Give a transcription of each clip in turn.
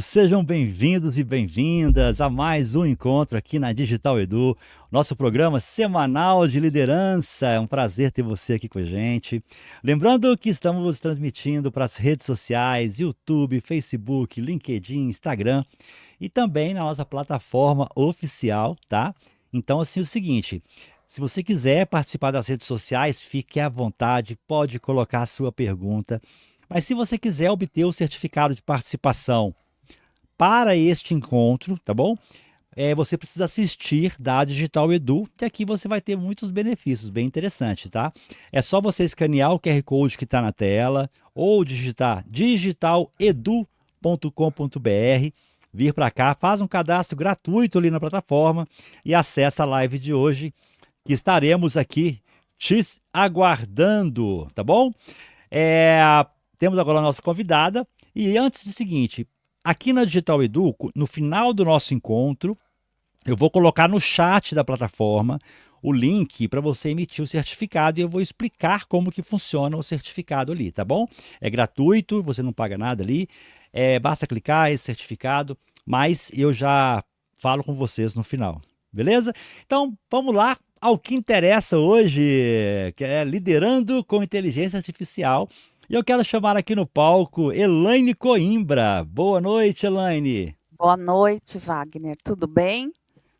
Sejam bem-vindos e bem-vindas a mais um encontro aqui na Digital Edu, nosso programa semanal de liderança. É um prazer ter você aqui com a gente. Lembrando que estamos transmitindo para as redes sociais, YouTube, Facebook, LinkedIn, Instagram e também na nossa plataforma oficial, tá? Então, assim, o seguinte, se você quiser participar das redes sociais, fique à vontade, pode colocar a sua pergunta. Mas se você quiser obter o certificado de participação para este encontro, tá bom? Você precisa assistir da Digital Edu, que aqui você vai ter muitos benefícios, bem interessante, tá? É só você escanear o QR Code que está na tela ou digitar digitaledu.com.br, vir para cá, faz um cadastro gratuito ali na plataforma e acessa a live de hoje, que estaremos aqui te aguardando, tá bom? É, Temos agora a nossa convidada. E antes do seguinte, aqui na Digital Edu, no final do nosso encontro, eu vou colocar no chat da plataforma o link para você emitir o certificado e eu vou explicar como que funciona o certificado ali, tá bom? É gratuito, você não paga nada ali, basta clicar esse certificado, mas eu já falo com vocês no final, beleza? Então vamos lá ao que interessa hoje, que é liderando com inteligência artificial. E eu quero chamar aqui no palco Elaine Coimbra. Boa noite, Elaine. Boa noite, Wagner. Tudo bem?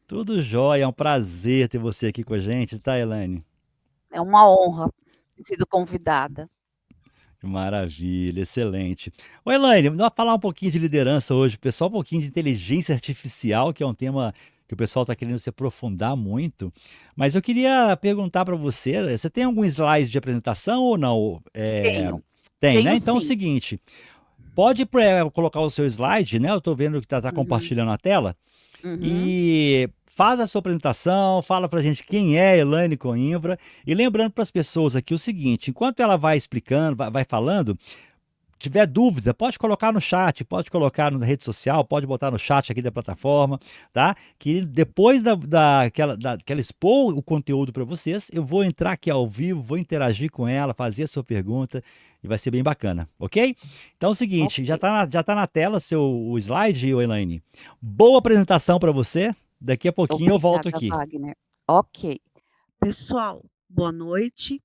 Tudo jóia, é um prazer ter você aqui com a gente, tá, Elaine? É uma honra ter sido convidada. Maravilha, excelente. Ô, Elaine, vamos falar um pouquinho de liderança hoje, pessoal, um pouquinho de inteligência artificial, que é um tema que o pessoal está querendo se aprofundar muito. Mas eu queria perguntar para você, você tem algum slide de apresentação ou não? Tenho, Tem, né? tenho Então é o sim. seguinte, pode colocar o seu slide, né? Eu estou vendo que tá Uhum, compartilhando a tela. uhum. E faz a sua apresentação, fala pra gente quem é Elaine Coimbra. E lembrando para as pessoas aqui o seguinte: enquanto ela vai explicando, vai falando, tiver dúvida, pode colocar no chat, pode colocar na rede social, pode botar no chat aqui da plataforma, tá? Que depois que ela expor o conteúdo para vocês, eu vou entrar aqui ao vivo, vou interagir com ela, fazer a sua pergunta e vai ser bem bacana, ok? Então é o seguinte, Ok, já tá na tela o slide, Elaine. Boa apresentação para você. Daqui a pouquinho eu volto obrigada, aqui. Wagner. Ok. Pessoal, boa noite.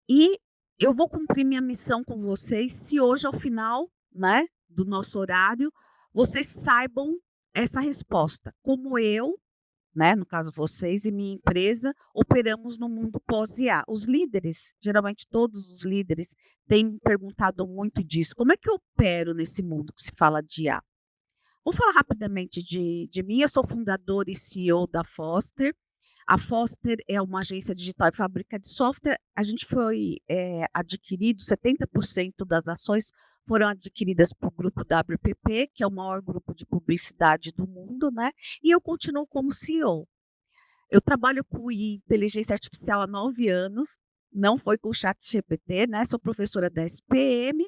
E eu vou cumprir minha missão com vocês se hoje, ao final, né, do nosso horário, vocês saibam essa resposta. Como eu, né, no caso vocês e minha empresa, operamos no mundo pós-IA. Os líderes, geralmente todos os líderes, têm me perguntado muito disso. Como é que eu opero nesse mundo que se fala de IA? Vou falar rapidamente de mim. Eu sou fundadora e CEO da Foster. A Foster é uma agência digital e fábrica de software. A gente foi adquirido, 70% das ações foram adquiridas por grupo WPP, que é o maior grupo de publicidade do mundo, né? E eu continuo como CEO. Eu trabalho com inteligência artificial há 9 anos, não foi com o chat GPT, né? Sou professora da SPM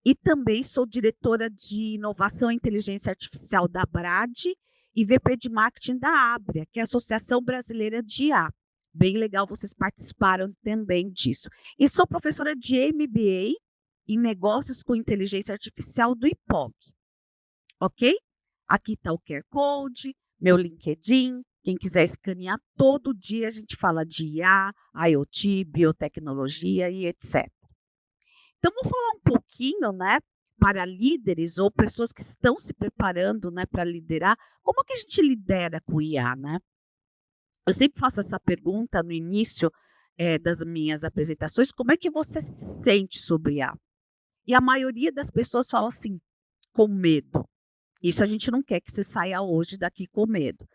e também sou diretora de inovação e inteligência artificial da BRAD e VP de marketing da Abria, que é a Associação Brasileira de IA. Bem legal, vocês participaram também disso. E sou professora de MBA em negócios com inteligência artificial do IPOG, ok? Aqui está o QR Code, meu LinkedIn. Quem quiser escanear, todo dia a gente fala de IA, IoT, biotecnologia e etc. Então, vou falar um pouquinho, né, para líderes ou pessoas que estão se preparando, né, para liderar, como que a gente lidera com IA, né? Eu sempre faço essa pergunta no início das minhas apresentações, como é que você se sente sobre IA? E a maioria das pessoas fala assim, com medo. Isso a gente não quer que você saia hoje daqui com medo.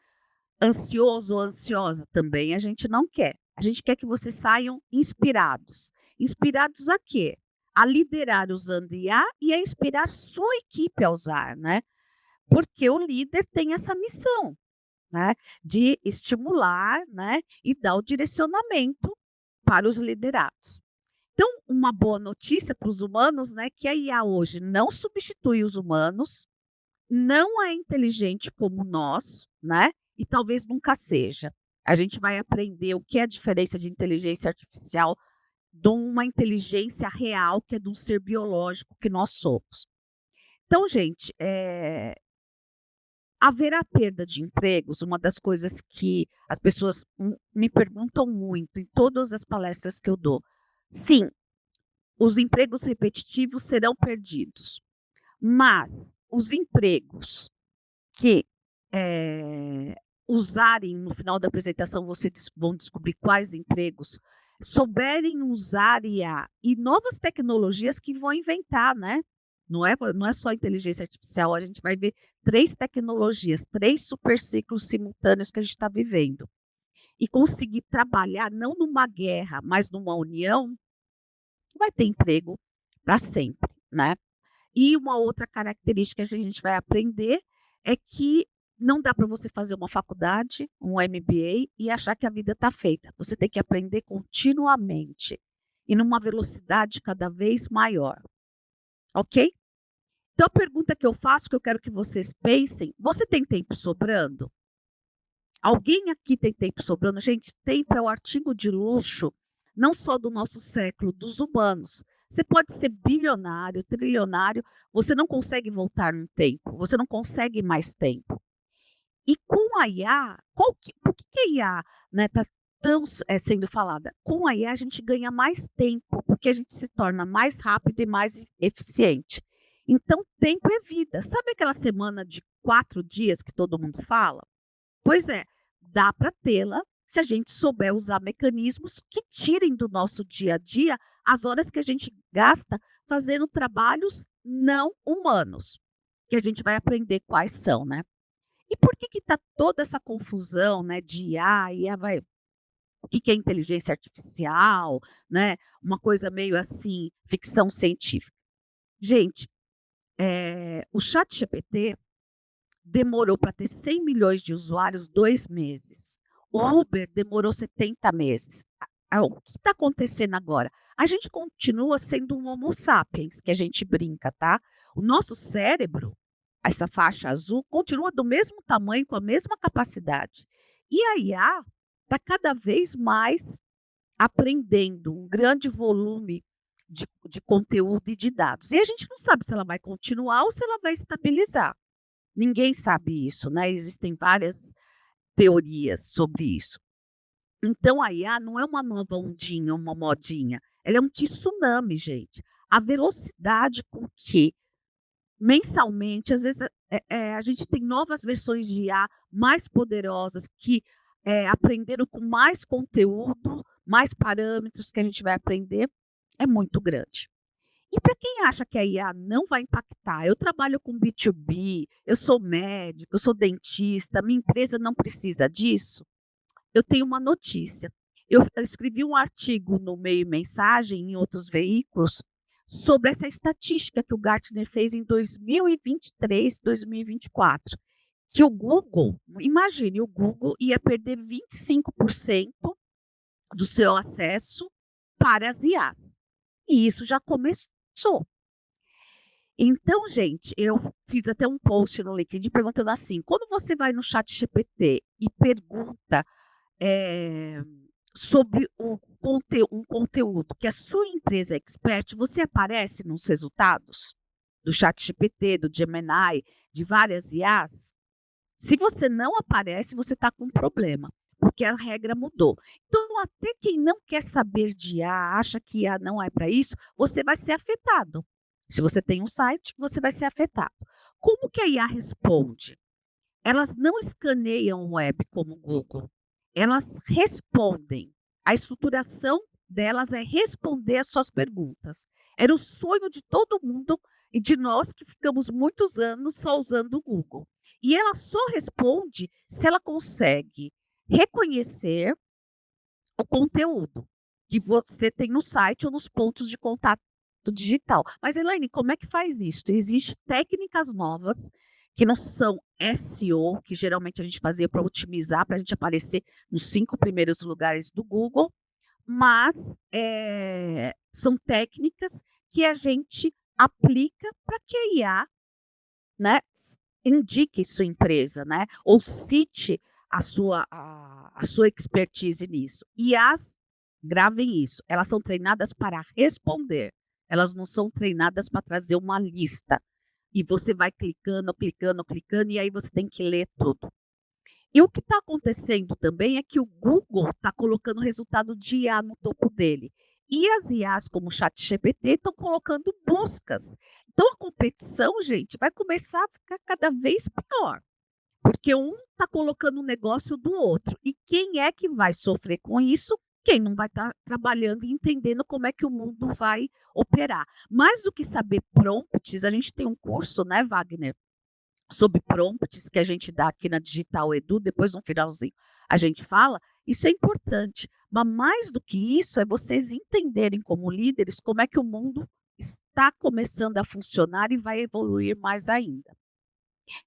Ansioso ou ansiosa também a gente não quer. A gente quer que vocês saiam inspirados. Inspirados a quê? A liderar usando IA e a inspirar sua equipe a usar, né? Porque o líder tem essa missão, né? De estimular, né? E dar o direcionamento para os liderados. Então, uma boa notícia para os humanos, né? Que a IA hoje não substitui os humanos, não é inteligente como nós, né? E talvez nunca seja. A gente vai aprender o que é a diferença de inteligência artificial de uma inteligência real, que é de um ser biológico que nós somos. Então, gente, haverá perda de empregos? Uma das coisas que as pessoas me perguntam muito em todas as palestras que eu dou. Sim, os empregos repetitivos serão perdidos, mas os empregos que usarem, no final da apresentação, vocês vão descobrir quais empregos souberem usar IA e novas tecnologias que vão inventar, né? Não é só inteligência artificial, a gente vai ver 3 tecnologias, 3 super ciclos simultâneos que a gente está vivendo. E conseguir trabalhar não numa guerra, mas numa união, vai ter emprego para sempre, né? E uma outra característica que a gente vai aprender é que não dá para você fazer uma faculdade, um MBA, e achar que a vida está feita. Você tem que aprender continuamente e numa velocidade cada vez maior. Ok? Então, a pergunta que eu faço, que eu quero que vocês pensem: você tem tempo sobrando? Alguém aqui tem tempo sobrando? Gente, tempo é o artigo de luxo, não só do nosso século, dos humanos. Você pode ser bilionário, trilionário, você não consegue voltar no tempo, você não consegue mais tempo. E com a IA, por que a IA está tão sendo falada? Com a IA a gente ganha mais tempo, porque a gente se torna mais rápido e mais eficiente. Então, tempo é vida. Sabe aquela semana de 4 dias que todo mundo fala? Pois é, dá para tê-la se a gente souber usar mecanismos que tirem do nosso dia a dia as horas que a gente gasta fazendo trabalhos não humanos, que a gente vai aprender quais são, né? E por que está toda essa confusão, né, de IA vai... O que é inteligência artificial, né? Uma coisa meio assim, ficção científica. Gente, o ChatGPT demorou para ter 100 milhões de usuários 2 meses. O Uber demorou 70 meses. O que está acontecendo agora? A gente continua sendo um Homo sapiens, que a gente brinca, tá? O nosso cérebro, essa faixa azul, continua do mesmo tamanho, com a mesma capacidade. E a IA está cada vez mais aprendendo um grande volume de conteúdo e de dados. E a gente não sabe se ela vai continuar ou se ela vai estabilizar. Ninguém sabe isso, né? Existem várias teorias sobre isso. Então, a IA não é uma nova ondinha, uma modinha. Ela é um tsunami, gente. A velocidade com que, mensalmente, às vezes, a gente tem novas versões de IA mais poderosas que aprenderam com mais conteúdo, mais parâmetros que a gente vai aprender, é muito grande. E para quem acha que a IA não vai impactar, eu trabalho com B2B, eu sou médico, eu sou dentista, minha empresa não precisa disso, eu tenho uma notícia. Eu escrevi um artigo no Meio Mensagem, em outros veículos, sobre essa estatística que o Gartner fez em 2023, 2024, que o Google, imagine, o Google ia perder 25% do seu acesso para as IAs. E isso já começou. Então, gente, eu fiz até um post no LinkedIn perguntando assim: quando você vai no ChatGPT e pergunta sobre um conteúdo que a sua empresa é expert, você aparece nos resultados do ChatGPT, do Gemini, de várias IAs? Se você não aparece, você está com um problema, porque a regra mudou. Então, até quem não quer saber de IA, acha que IA não é para isso, você vai ser afetado. Se você tem um site, você vai ser afetado. Como que a IA responde? Elas não escaneiam o web como o Google. Elas respondem. A estruturação delas é responder às suas perguntas. Era o sonho de todo mundo e de nós que ficamos muitos anos só usando o Google. E ela só responde se ela consegue reconhecer o conteúdo que você tem no site ou nos pontos de contato digital. Mas, Elaine, como é que faz isso? Existem técnicas novas que não são SEO, que geralmente a gente fazia para otimizar, para a gente aparecer nos 5 primeiros lugares do Google, mas são técnicas que a gente aplica para que a IA, né, indique sua empresa, né, ou cite a sua expertise nisso. IAs Gravem isso. Elas são treinadas para responder. Elas não são treinadas para trazer uma lista. E você vai clicando, clicando, clicando, e aí você tem que ler tudo. E o que está acontecendo também é que o Google está colocando o resultado de IA no topo dele. E as IAs, como o ChatGPT, estão colocando buscas. Então a competição, gente, vai começar a ficar cada vez pior. Porque um está colocando o negócio do outro. E quem é que vai sofrer com isso? Quem não vai estar trabalhando e entendendo como é que o mundo vai operar. Mais do que saber prompts, a gente tem um curso, né, Wagner, sobre prompts que a gente dá aqui na Digital Edu, depois no finalzinho a gente fala, isso é importante. Mas mais do que isso, é vocês entenderem como líderes como é que o mundo está começando a funcionar e vai evoluir mais ainda.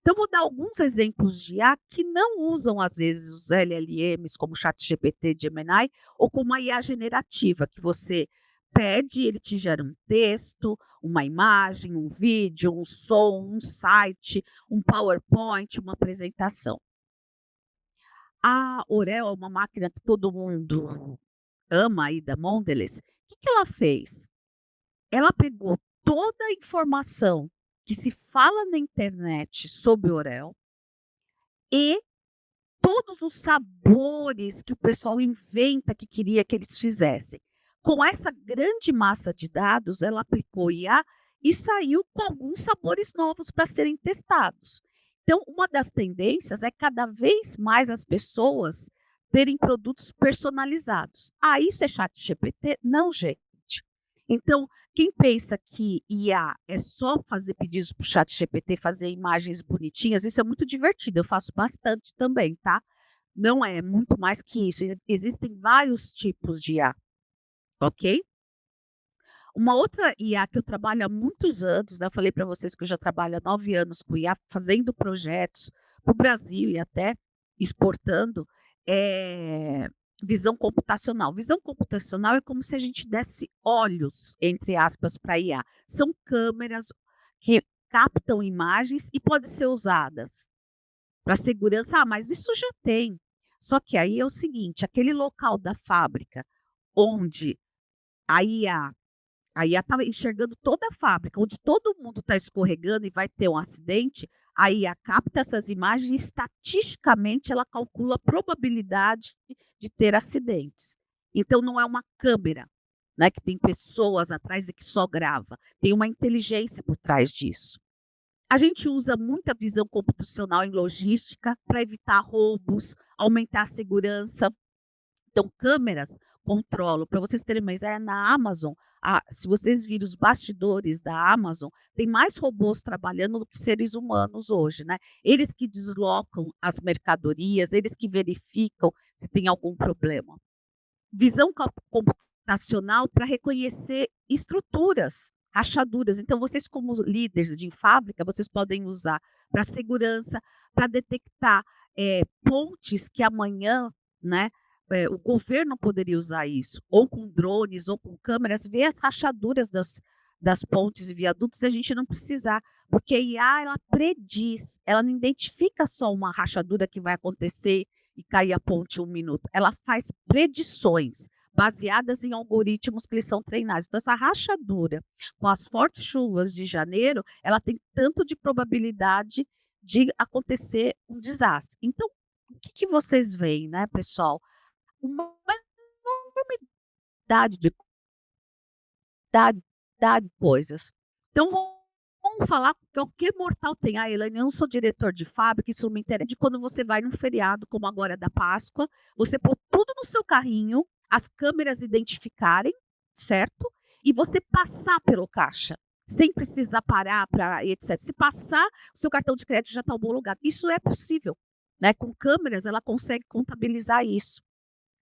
Então, vou dar alguns exemplos de IA que não usam, às vezes, os LLMs, como ChatGPT, Gemini, ou como a IA generativa, que você pede, ele te gera um texto, uma imagem, um vídeo, um som, um site, um PowerPoint, uma apresentação. A Orel é uma máquina que todo mundo ama aí da Mondelez. O que ela fez? Ela pegou toda a informação que se fala na internet sobre Orel e todos os sabores que o pessoal inventa que queria que eles fizessem. Com essa grande massa de dados, ela aplicou IA e saiu com alguns sabores novos para serem testados. Então, uma das tendências é cada vez mais as pessoas terem produtos personalizados. Ah, isso é ChatGPT? Não, gente. Então, quem pensa que IA é só fazer pedidos para o ChatGPT, fazer imagens bonitinhas, isso é muito divertido, eu faço bastante também, tá? Não é muito mais que isso, existem vários tipos de IA, ok? Uma outra IA que eu trabalho há muitos anos, né? Eu falei para vocês que eu já trabalho há 9 anos com IA, fazendo projetos para o Brasil e até exportando, é visão computacional. Visão computacional é como se a gente desse olhos, entre aspas, para a IA. São câmeras que captam imagens e podem ser usadas para segurança. Ah, mas isso já tem. Só que aí é o seguinte, aquele local da fábrica onde a IA Aí ela estava enxergando toda a fábrica, onde todo mundo está escorregando e vai ter um acidente, aí a capta essas imagens e estatisticamente ela calcula a probabilidade de ter acidentes. Então não é uma câmera, né, que tem pessoas atrás e que só grava, tem uma inteligência por trás disso. A gente usa muita visão computacional em logística para evitar roubos, aumentar a segurança. Então, câmeras controlam. Para vocês terem uma ideia, na Amazon, se vocês virem os bastidores da Amazon, tem mais robôs trabalhando do que seres humanos hoje, né? Eles que deslocam as mercadorias, eles que verificam se tem algum problema. Visão computacional para reconhecer estruturas, rachaduras. Então, vocês como líderes de fábrica, vocês podem usar para segurança, para detectar pontes que amanhã, né, o governo poderia usar isso, ou com drones, ou com câmeras, ver as rachaduras das pontes e viadutos, e a gente não precisar, porque a IA, ela prediz, ela não identifica só uma rachadura que vai acontecer e cair a ponte em 1 minuto, ela faz predições baseadas em algoritmos que eles são treinados. Então, essa rachadura, com as fortes chuvas de janeiro, ela tem tanto de probabilidade de acontecer um desastre. Então, o que vocês veem, né, pessoal? Uma enormidade de coisas. Então, vamos falar que o que mortal tem. Ah, Elaine, eu não sou diretor de fábrica, isso não me interessa. De quando você vai num feriado, como agora da Páscoa, você pôr tudo no seu carrinho, as câmeras identificarem, certo? E você passar pelo caixa, sem precisar parar para etc. Se passar, o seu cartão de crédito já está homologado. Isso é possível, né? Com câmeras, ela consegue contabilizar isso.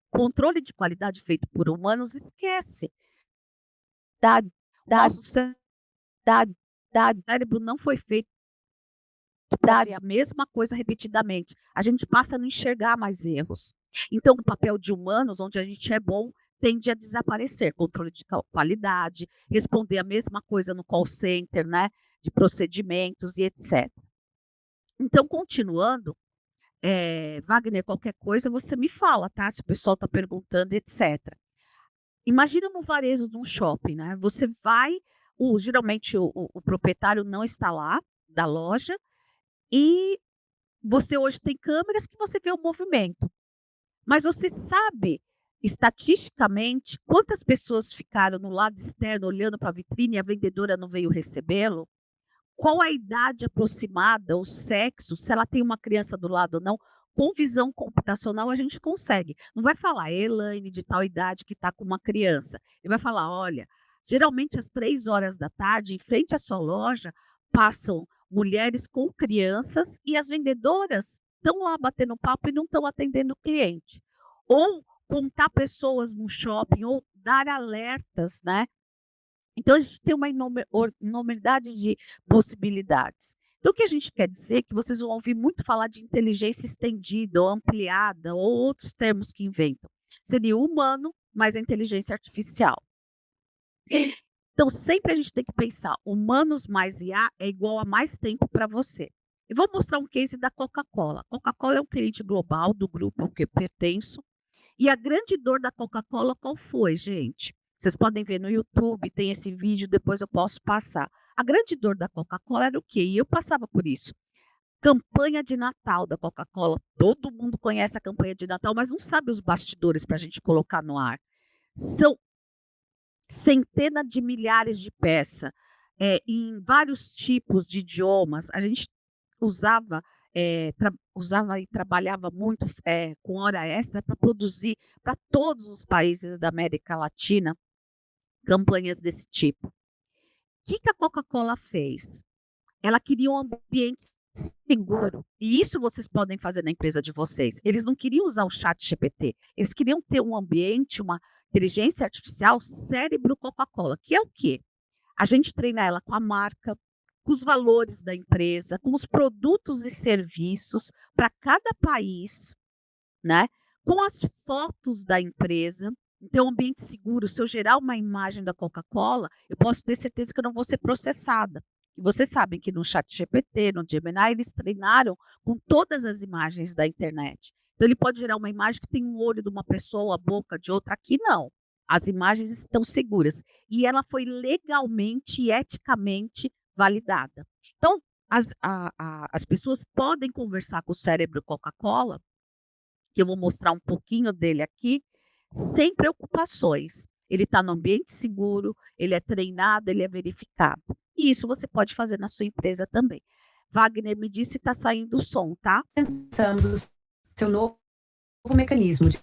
Controle de qualidade feito por humanos, esquece. Nosso cérebro não foi feito para ver a mesma coisa repetidamente. A gente passa a não enxergar mais erros. Então, o papel de humanos, onde a gente é bom, tende a desaparecer. Controle de qualidade, responder a mesma coisa no call center, né? De procedimentos e etc. Então, continuando, Wagner, qualquer coisa você me fala, tá? Se o pessoal está perguntando, etc. Imagina no varejo de um shopping, né? Você vai, geralmente o proprietário não está lá da loja e você hoje tem câmeras que você vê o movimento. Mas você sabe, estatisticamente, quantas pessoas ficaram no lado externo olhando para a vitrine e a vendedora não veio recebê-lo? Qual a idade aproximada, o sexo, se ela tem uma criança do lado ou não? Com visão computacional a gente consegue. Não vai falar, Elaine de tal idade que está com uma criança. Ele vai falar, olha, geralmente às 3 horas da tarde, em frente à sua loja, passam mulheres com crianças e as vendedoras estão lá batendo papo e não estão atendendo o cliente. Ou contar pessoas no shopping, ou dar alertas, né? Então, a gente tem uma enormidade de possibilidades. Então, o que a gente quer dizer é que vocês vão ouvir muito falar de inteligência estendida ou ampliada, ou outros termos que inventam. Seria o humano mais a inteligência artificial. Então, sempre a gente tem que pensar, humanos mais IA é igual a mais tempo para você. Eu vou mostrar um case da Coca-Cola. Coca-Cola é um cliente global do grupo ao que eu pertenço. E a grande dor da Coca-Cola qual foi, gente? Vocês podem ver no YouTube, tem esse vídeo, depois eu posso passar. A grande dor da Coca-Cola era o quê? E eu passava por isso. Campanha de Natal da Coca-Cola. Todo mundo conhece a campanha de Natal, mas não sabe os bastidores para a gente colocar no ar. São centenas de milhares de peças, em vários tipos de idiomas. A gente usava, usava e trabalhava muito com hora extra para produzir para todos os países da América Latina campanhas desse tipo. O que a Coca-Cola fez? Ela queria um ambiente seguro. E isso vocês podem fazer na empresa de vocês. Eles não queriam usar o chat GPT. Eles queriam ter um ambiente, uma inteligência artificial cérebro Coca-Cola, que é o quê? A gente treina ela com a marca, com os valores da empresa, com os produtos e serviços para cada país, né? Com as fotos da empresa. Então, um ambiente seguro, se eu gerar uma imagem da Coca-Cola, eu posso ter certeza que eu não vou ser processada. E vocês sabem que no ChatGPT, no Gemini, eles treinaram com todas as imagens da internet. Então, ele pode gerar uma imagem que tem um olho de uma pessoa, a boca de outra. Aqui, não. As imagens estão seguras. E ela foi legalmente e eticamente validada. Então, as pessoas podem conversar com o cérebro Coca-Cola, que eu vou mostrar um pouquinho dele aqui, sem preocupações. Ele está no ambiente seguro, ele é treinado, ele é verificado. E isso você pode fazer na sua empresa também. Wagner me disse que está saindo o som, tá? Apresentamos o seu novo mecanismo de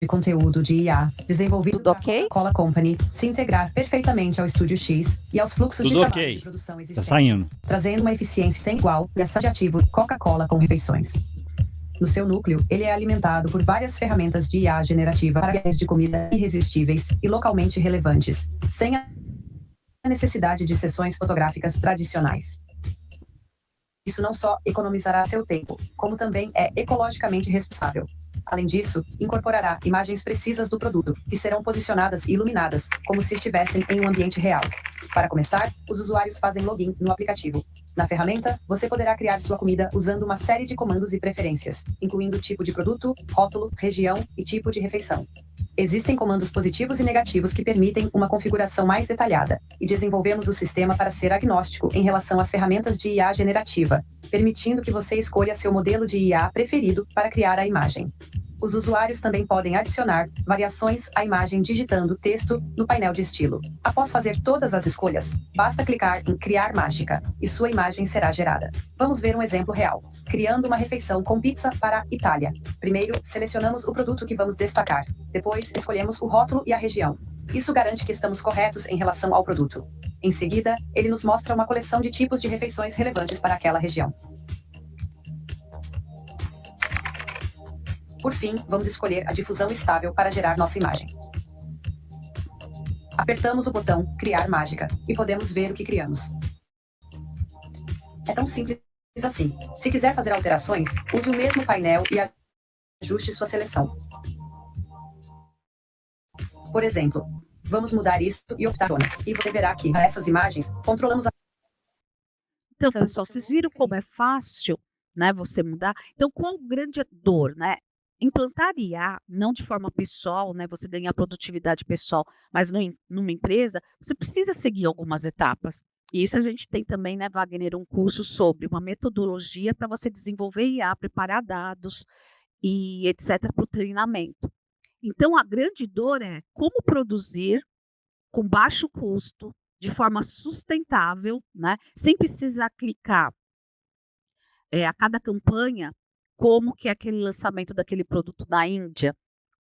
conteúdo de IA, desenvolvido Tudo pela ok? Coca-Cola Company, se integrar perfeitamente ao Estúdio X e aos fluxos de Tudo trabalho ok. de produção Tá existentes, saindo. trazendo uma eficiência sem igual e ação de ativo Coca-Cola com refeições. No seu núcleo, ele é alimentado por várias ferramentas de IA generativa para guias de comida irresistíveis e localmente relevantes, sem a necessidade de sessões fotográficas tradicionais. Isso não só economizará seu tempo, como também é ecologicamente responsável. Além disso, incorporará imagens precisas do produto, que serão posicionadas e iluminadas, como se estivessem em um ambiente real. Para começar, os usuários fazem login no aplicativo. Na ferramenta, você poderá criar sua comida usando uma série de comandos e preferências, incluindo tipo de produto, rótulo, região e tipo de refeição. Existem comandos positivos e negativos que permitem uma configuração mais detalhada, e desenvolvemos o sistema para ser agnóstico em relação às ferramentas de IA generativa, permitindo que você escolha seu modelo de IA preferido para criar a imagem. Os usuários também podem adicionar variações à imagem digitando texto no painel de estilo. Após fazer todas as escolhas, basta clicar em Criar Mágica e sua imagem será gerada. Vamos ver um exemplo real. Criando uma refeição com pizza para Itália. Primeiro, selecionamos o produto que vamos destacar. Depois, escolhemos o rótulo e a região. Isso garante que estamos corretos em relação ao produto. Em seguida, ele nos mostra uma coleção de tipos de refeições relevantes para aquela região. Por fim, vamos escolher a difusão estável para gerar nossa imagem. Apertamos o botão Criar Mágica e podemos ver o que criamos. É tão simples assim. Se quiser fazer alterações, use o mesmo painel e ajuste sua seleção. Por exemplo, vamos mudar isso e optar tonas. E você verá que, a essas imagens, controlamos a... Então, pessoal, vocês viram como é fácil, né, você mudar? Então, qual a grande dor, né? implantar IA, não de forma pessoal, né, você ganhar produtividade pessoal, mas numa empresa, você precisa seguir algumas etapas. E isso a gente tem também, né, Wagner, um curso sobre uma metodologia para você desenvolver IA, preparar dados e etc. para o treinamento. Então, a grande dor é como produzir com baixo custo, de forma sustentável, né, sem precisar clicar a cada campanha, como que é aquele lançamento daquele produto na Índia,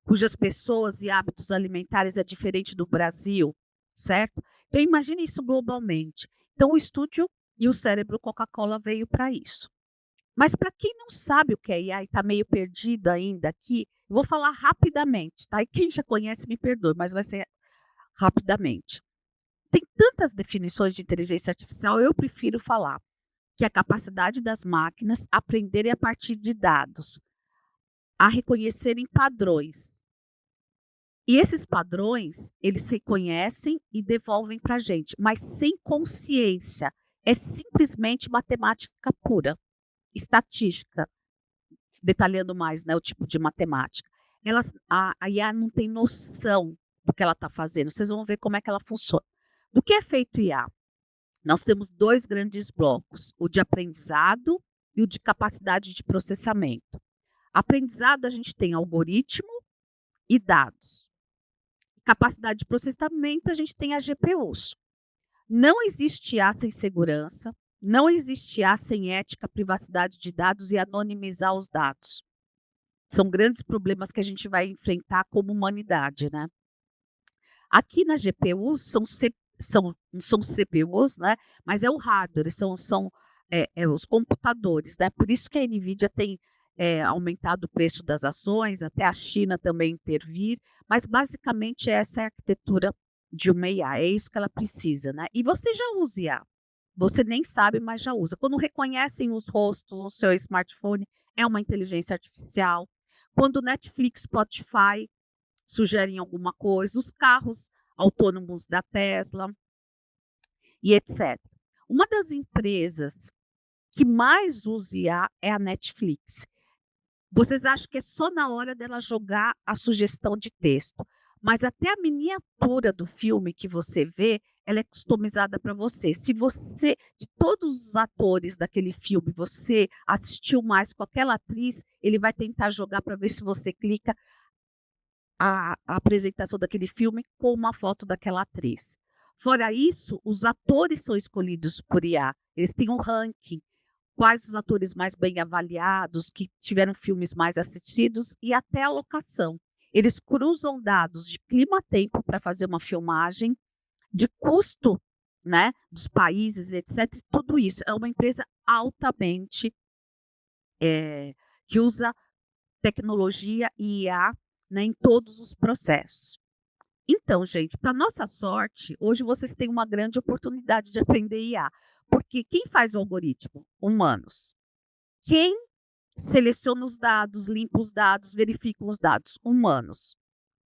cujas pessoas e hábitos alimentares é diferente do Brasil, certo? Então imagine isso globalmente. Então o estúdio e o cérebro Coca-Cola veio para isso. Mas para quem não sabe o que é IA e está meio perdido ainda aqui, eu vou falar rapidamente, tá? E quem já conhece me perdoe, mas vai ser rapidamente. Tem tantas definições de inteligência artificial, eu prefiro falar que é a capacidade das máquinas aprenderem a partir de dados, a reconhecerem padrões. E esses padrões, eles reconhecem e devolvem para a gente, mas sem consciência. É simplesmente matemática pura, estatística, detalhando mais, né, o tipo de matemática. A IA não tem noção do que ela está fazendo. Vocês vão ver como é que ela funciona. Do que é feito IA? Nós temos 2 grandes blocos, o de aprendizado e o de capacidade de processamento. Aprendizado, a gente tem algoritmo e dados. Capacidade de processamento, a gente tem as GPUs. Não existe IA sem segurança, não existe IA sem ética, privacidade de dados e anonimizar os dados. São grandes problemas que a gente vai enfrentar como humanidade, né? Aqui na GPUs não são CPUs, né? Mas é o hardware, são os computadores, né? Por isso que a NVIDIA tem aumentado o preço das ações, até a China também intervir, mas basicamente essa é a arquitetura de uma IA, é isso que ela precisa, né? E você já usa IA, você nem sabe, mas já usa. Quando reconhecem os rostos no seu smartphone, é uma inteligência artificial. Quando Netflix, Spotify sugerem alguma coisa, os carros autônomos da Tesla e etc. Uma das empresas que mais usa IA é a Netflix. Vocês acham que é só na hora dela jogar a sugestão de texto, mas até a miniatura do filme que você vê, ela é customizada para você. Se você, de todos os atores daquele filme, você assistiu mais com aquela atriz, ele vai tentar jogar para ver se você clica a apresentação daquele filme com uma foto daquela atriz. Fora isso, os atores são escolhidos por IA. Eles têm um ranking. Quais os atores mais bem avaliados, que tiveram filmes mais assistidos e até a locação. Eles cruzam dados de clima-tempo para fazer uma filmagem, de custo, né, dos países, etc. Tudo isso. É uma empresa altamente que usa tecnologia e IA, né, em todos os processos. Então, gente, para nossa sorte, hoje vocês têm uma grande oportunidade de aprender IA. Porque quem faz o algoritmo? Humanos. Quem seleciona os dados, limpa os dados, verifica os dados? Humanos.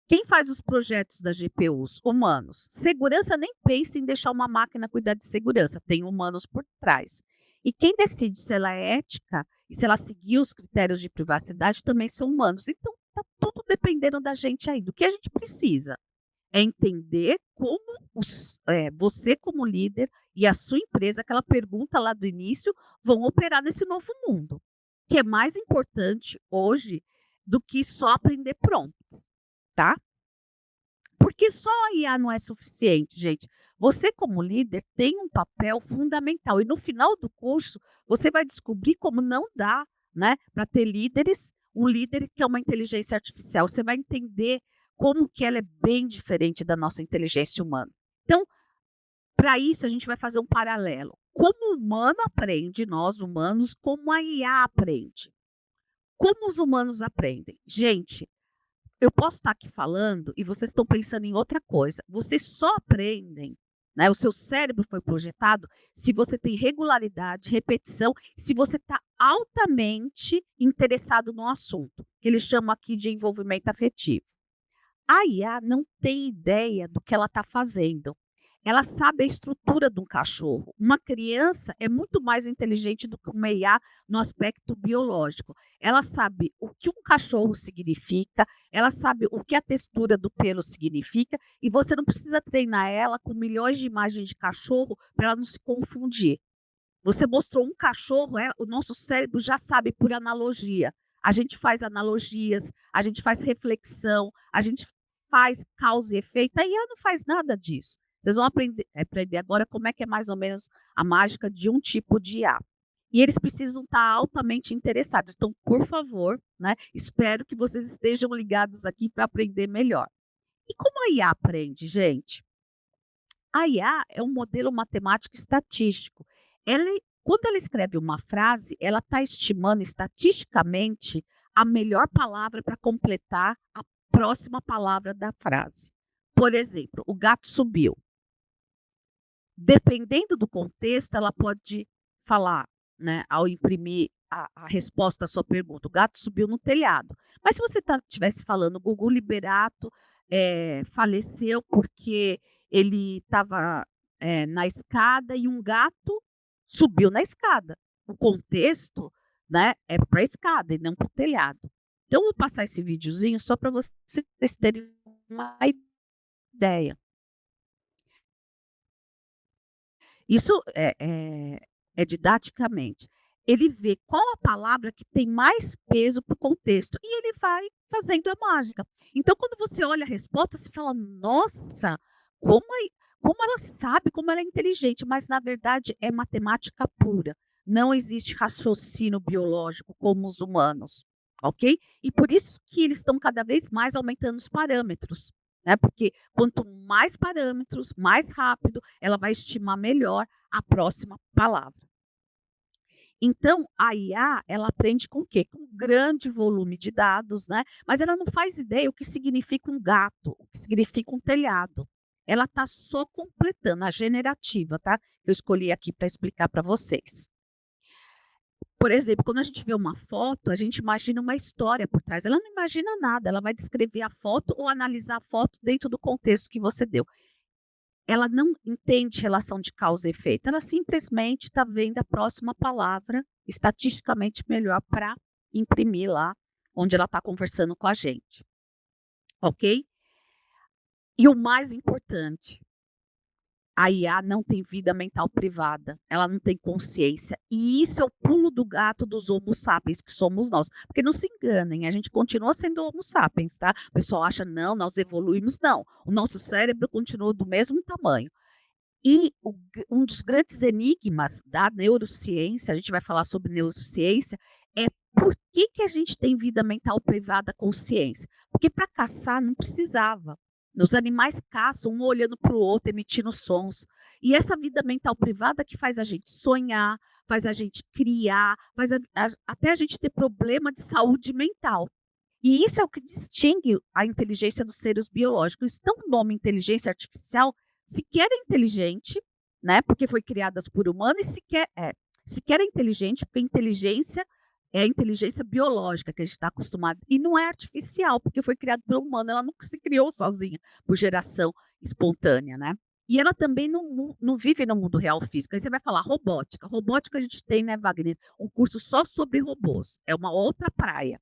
Quem faz os projetos das GPUs? Humanos. Segurança, nem pense em deixar uma máquina cuidar de segurança, tem humanos por trás. E quem decide se ela é ética e se ela seguir os critérios de privacidade também são humanos. Então, está tudo dependendo da gente aí. Do que a gente precisa é entender como você, como líder, e a sua empresa, aquela pergunta lá do início, vão operar nesse novo mundo, que é mais importante hoje do que só aprender prompts, tá? Porque só a IA não é suficiente, gente. Você, como líder, tem um papel fundamental. E no final do curso, você vai descobrir como não dá, né, para ter líderes, um líder que é uma inteligência artificial. Você vai entender como que ela é bem diferente da nossa inteligência humana. Então, para isso, a gente vai fazer um paralelo. Como o humano aprende, nós humanos, como a IA aprende. Como os humanos aprendem? Gente, eu posso estar aqui falando e vocês estão pensando em outra coisa. Vocês só aprendem, né? O seu cérebro foi projetado se você tem regularidade, repetição, se você está altamente interessado no assunto, que eles chamam aqui de envolvimento afetivo. A IA não tem ideia do que ela está fazendo. ela sabe a estrutura de um cachorro. Uma criança é muito mais inteligente do que uma IA no aspecto biológico. Ela sabe o que um cachorro significa, ela sabe o que a textura do pelo significa, e você não precisa treinar ela com milhões de imagens de cachorro para ela não se confundir. Você mostrou um cachorro, o nosso cérebro já sabe por analogia. A gente faz analogias, a gente faz reflexão, a gente faz causa e efeito. A IA não faz nada disso. Vocês vão aprender agora como é que é mais ou menos a mágica de um tipo de IA. E eles precisam estar altamente interessados. Então, por favor, né, espero que vocês estejam ligados aqui para aprender melhor. E como a IA aprende, gente? A IA é um modelo matemático estatístico. Quando ela escreve uma frase, ela está estimando estatisticamente a melhor palavra para completar a próxima palavra da frase. Por exemplo, o gato subiu. Dependendo do contexto, ela pode falar, né, ao imprimir a resposta à sua pergunta, o gato subiu no telhado. Mas se você estivesse falando, o Gugu Liberato faleceu porque ele estava na escada e um gato subiu na escada. O contexto, né, é para a escada e não para o telhado. Então, eu vou passar esse videozinho só para vocês terem uma ideia. Isso é didaticamente. Ele vê qual a palavra que tem mais peso para o contexto e ele vai fazendo a mágica. Então, quando você olha a resposta, você fala, nossa, como ela sabe, como ela é inteligente, mas na verdade é matemática pura. Não existe raciocínio biológico como os humanos, ok? E por isso que eles estão cada vez mais aumentando os parâmetros. Né? Porque quanto mais parâmetros, mais rápido, ela vai estimar melhor a próxima palavra. Então, a IA, ela aprende com o quê? Com um grande volume de dados, né? Mas ela não faz ideia o que significa um gato, o que significa um telhado. Ela está só completando a generativa, tá? Eu escolhi aqui para explicar para vocês. Por exemplo, quando a gente vê uma foto, a gente imagina uma história por trás. Ela não imagina nada, ela vai descrever a foto ou analisar a foto dentro do contexto que você deu. Ela não entende relação de causa e efeito, ela simplesmente está vendo a próxima palavra estatisticamente melhor para imprimir lá onde ela está conversando com a gente. Ok? E o mais importante, a IA não tem vida mental privada, ela não tem consciência. E isso é o pulo do gato dos Homo sapiens, que somos nós. Porque não se enganem, a gente continua sendo Homo sapiens, tá? O pessoal acha, não, nós evoluímos, não. O nosso cérebro continua do mesmo tamanho. E um dos grandes enigmas da neurociência, a gente vai falar sobre neurociência, é por que a gente tem vida mental privada consciência? Porque para caçar não precisava. Os animais caçam um olhando para o outro, emitindo sons. E essa vida mental privada que faz a gente sonhar, faz a gente criar, até a gente ter problema de saúde mental. E isso é o que distingue a inteligência dos seres biológicos. Então, o nome inteligência artificial sequer é inteligente, né? Porque foi criada por humanos, e sequer é inteligente, porque inteligência é a inteligência biológica que a gente está acostumado. E não é artificial, porque foi criada pelo humano, ela nunca se criou sozinha, por geração espontânea, né? E ela também não vive no mundo real físico. Aí você vai falar robótica. Robótica a gente tem, né, Wagner? Um curso só sobre robôs. É uma outra praia.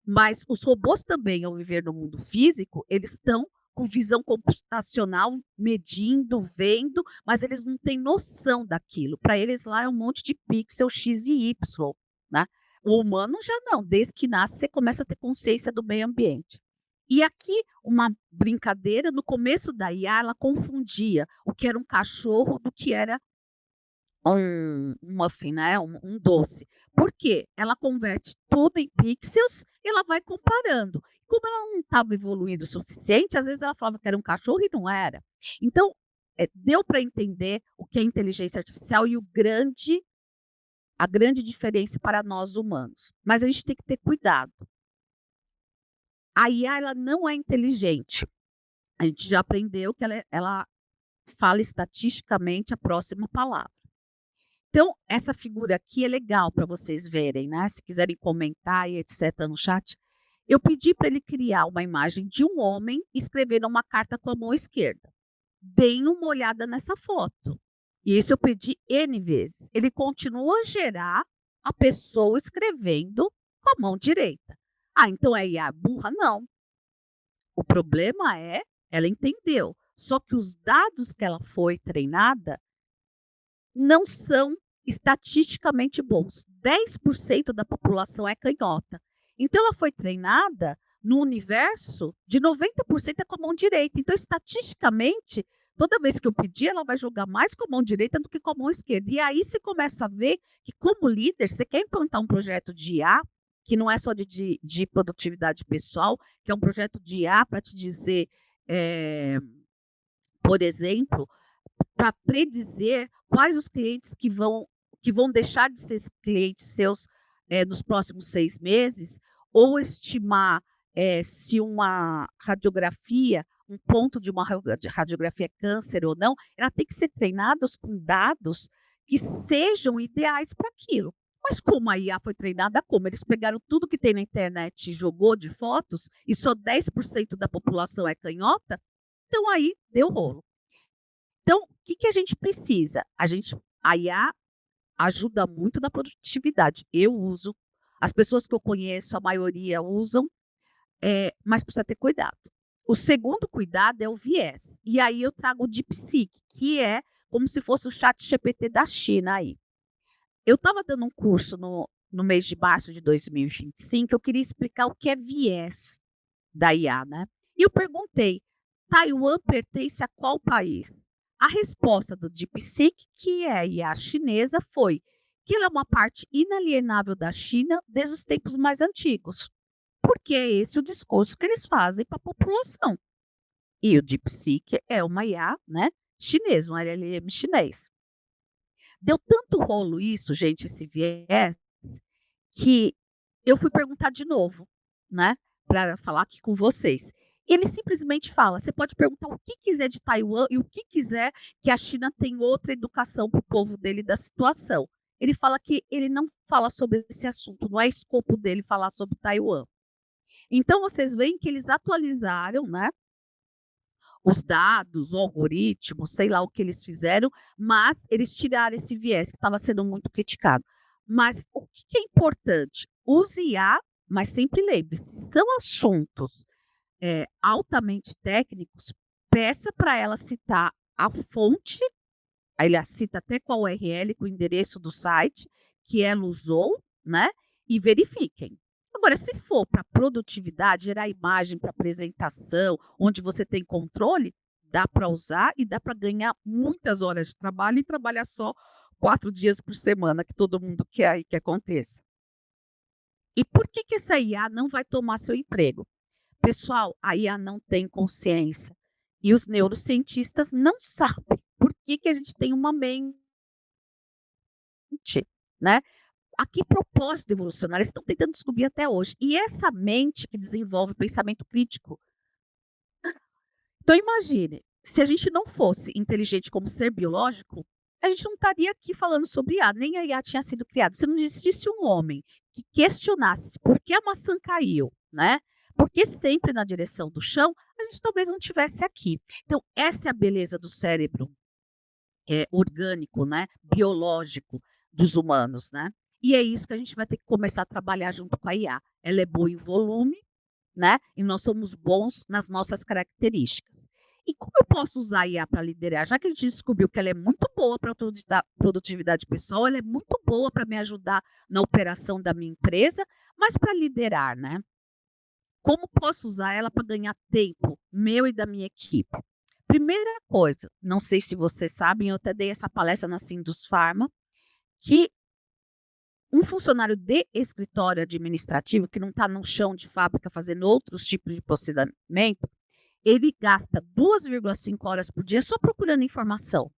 Mas os robôs também, ao viver no mundo físico, eles estão com visão computacional, medindo, vendo, mas eles não têm noção daquilo. Para eles lá é um monte de pixel X e Y, né? O humano já não, desde que nasce você começa a ter consciência do meio ambiente. E aqui uma brincadeira, no começo da IA ela confundia o que era um cachorro do que era assim, né, um doce. Por quê? Ela converte tudo em pixels e ela vai comparando. Como ela não estava evoluindo o suficiente, às vezes ela falava que era um cachorro e não era. Então, deu para entender o que é inteligência artificial e a grande diferença para nós humanos. Mas a gente tem que ter cuidado. A IA ela não é inteligente. A gente já aprendeu que ela fala estatisticamente a próxima palavra. Então, essa figura aqui é legal para vocês verem, né? Se quiserem comentar e etc. no chat. Eu pedi para ele criar uma imagem de um homem escrevendo uma carta com a mão esquerda. deem uma olhada nessa foto. E isso eu pedi N vezes. Ele continua a gerar a pessoa escrevendo com a mão direita. Ah, então é IA burra? Não. O problema é, ela entendeu. Só que os dados que ela foi treinada não são estatisticamente bons. 10% da população é canhota. Então, ela foi treinada no universo de 90% é com a mão direita. Então, estatisticamente, toda vez que eu pedir, ela vai jogar mais com a mão direita do que com a mão esquerda. E aí você começa a ver que, como líder, você quer implantar um projeto de IA, que não é só de produtividade pessoal, que é um projeto de IA para te dizer, por exemplo, para predizer quais os clientes que vão deixar de ser clientes seus nos próximos 6 meses, ou estimar se uma radiografia, um ponto de uma radiografia é câncer ou não, ela tem que ser treinada com dados que sejam ideais para aquilo. Mas como a IA foi treinada como? Eles pegaram tudo que tem na internet e jogou de fotos, e só 10% da população é canhota, então aí deu rolo. Então, o que a gente precisa? A IA ajuda muito na produtividade. Eu uso, as pessoas que eu conheço, a maioria usam, mas precisa ter cuidado. O segundo cuidado é o viés. E aí eu trago o DeepSeek, que é como se fosse o ChatGPT da China aí. Eu estava dando um curso no mês de março de 2025, eu queria explicar o que é viés da IA, né? E eu perguntei, Taiwan pertence a qual país? A resposta do DeepSeek, que é a IA chinesa, foi que ela é uma parte inalienável da China desde os tempos mais antigos. Porque é esse o discurso que eles fazem para a população. E o DeepSeek é uma IA, né, chinesa, um LLM chinês. Deu tanto rolo isso, gente, esse viés, que eu fui perguntar de novo, né, para falar aqui com vocês. Ele simplesmente fala, você pode perguntar o que quiser de Taiwan e o que quiser, que a China tem outra educação para o povo dele da situação. Ele fala que ele não fala sobre esse assunto, não é escopo dele falar sobre Taiwan. Então, vocês veem que eles atualizaram, né, os dados, o algoritmo, sei lá o que eles fizeram, mas eles tiraram esse viés que estava sendo muito criticado. Mas o que é importante? Use IA, mas sempre lembre-se, são assuntos altamente técnicos, peça para ela citar a fonte, aí ela cita até com a URL, com o endereço do site que ela usou, né? E verifiquem. Agora, se for para produtividade, gerar imagem para apresentação, onde você tem controle, dá para usar e dá para ganhar muitas horas de trabalho e trabalhar só 4 dias por semana, que todo mundo quer aí que aconteça. E por que essa IA não vai tomar seu emprego? Pessoal, a IA não tem consciência. E os neurocientistas não sabem por que a gente tem uma mente, né? A que propósito evolucionário? Eles estão tentando descobrir até hoje. E essa mente que desenvolve pensamento crítico. Então, imagine, se a gente não fosse inteligente como ser biológico, a gente não estaria aqui falando sobre IA, nem a IA tinha sido criada. Se não existisse um homem que questionasse por que a maçã caiu, né? Porque sempre na direção do chão, a gente talvez não tivesse aqui. Então, essa é a beleza do cérebro orgânico, né? Biológico dos humanos, né? E é isso que a gente vai ter que começar a trabalhar junto com a IA. Ela é boa em volume, né? E nós somos bons nas nossas características. E como eu posso usar a IA para liderar? Já que a gente descobriu que ela é muito boa para produtividade pessoal, ela é muito boa para me ajudar na operação da minha empresa, mas para liderar, né? Como posso usar ela para ganhar tempo meu e da minha equipe? Primeira coisa, não sei se vocês sabem, eu até dei essa palestra na Sindus Pharma, que um funcionário de escritório administrativo, que não está no chão de fábrica fazendo outros tipos de procedimento, ele gasta 2,5 horas por dia só procurando informação.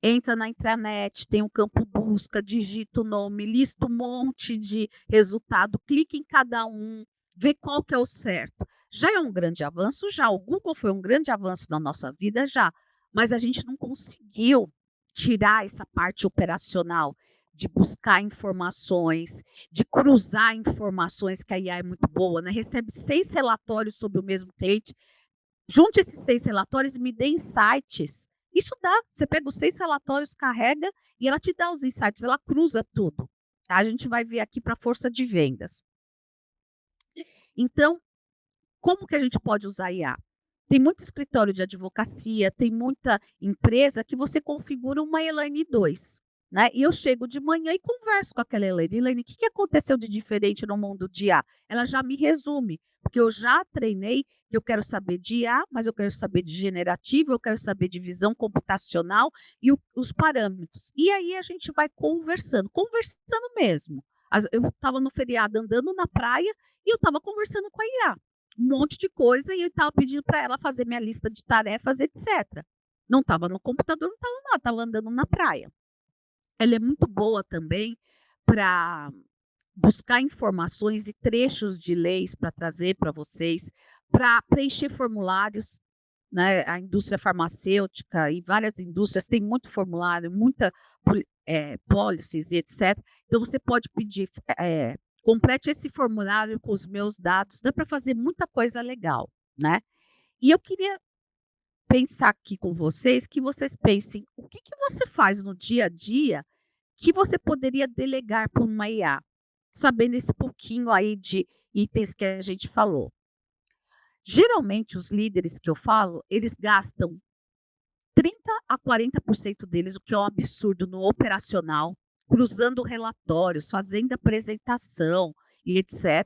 Entra na intranet, tem um campo busca, digita o nome, lista um monte de resultado, clica em cada um, vê qual que é o certo. Já é um grande avanço? Já. O Google foi um grande avanço na nossa vida? Já. Mas a gente não conseguiu tirar essa parte operacional de buscar informações, de cruzar informações, que a IA é muito boa, né? Recebe 6 relatórios sobre o mesmo cliente. junte esses 6 relatórios e me dê insights. Isso dá, você pega os 6 relatórios, carrega e ela te dá os insights, ela cruza tudo. Tá? A gente vai ver aqui para a força de vendas. Então, como que a gente pode usar IA? Tem muito escritório de advocacia, tem muita empresa que você configura uma Elaine 2. Né? E eu chego de manhã e converso com aquela Elaine. Elaine, o que aconteceu de diferente no mundo de IA? Ela já me resume, porque eu já treinei que eu quero saber de IA, mas eu quero saber de generativo, eu quero saber de visão computacional e os parâmetros. E aí a gente vai conversando mesmo. Eu estava no feriado andando na praia e eu estava conversando com a IA. Um monte de coisa e eu estava pedindo para ela fazer minha lista de tarefas, etc. Não estava no computador, não estava nada, estava andando na praia. Ela é muito boa também para buscar informações e trechos de leis para trazer para vocês, para preencher formulários, né? A indústria farmacêutica e várias indústrias têm muito formulário, muita policies e etc. Então, você pode pedir, complete esse formulário com os meus dados, dá para fazer muita coisa legal, né? E eu queria pensar aqui com vocês, que vocês pensem, o que você faz no dia a dia que você poderia delegar para uma IA, sabendo esse pouquinho aí de itens que a gente falou. Geralmente, os líderes que eu falo, eles gastam 30% a 40% deles, o que é um absurdo no operacional, cruzando relatórios, fazendo apresentação e etc.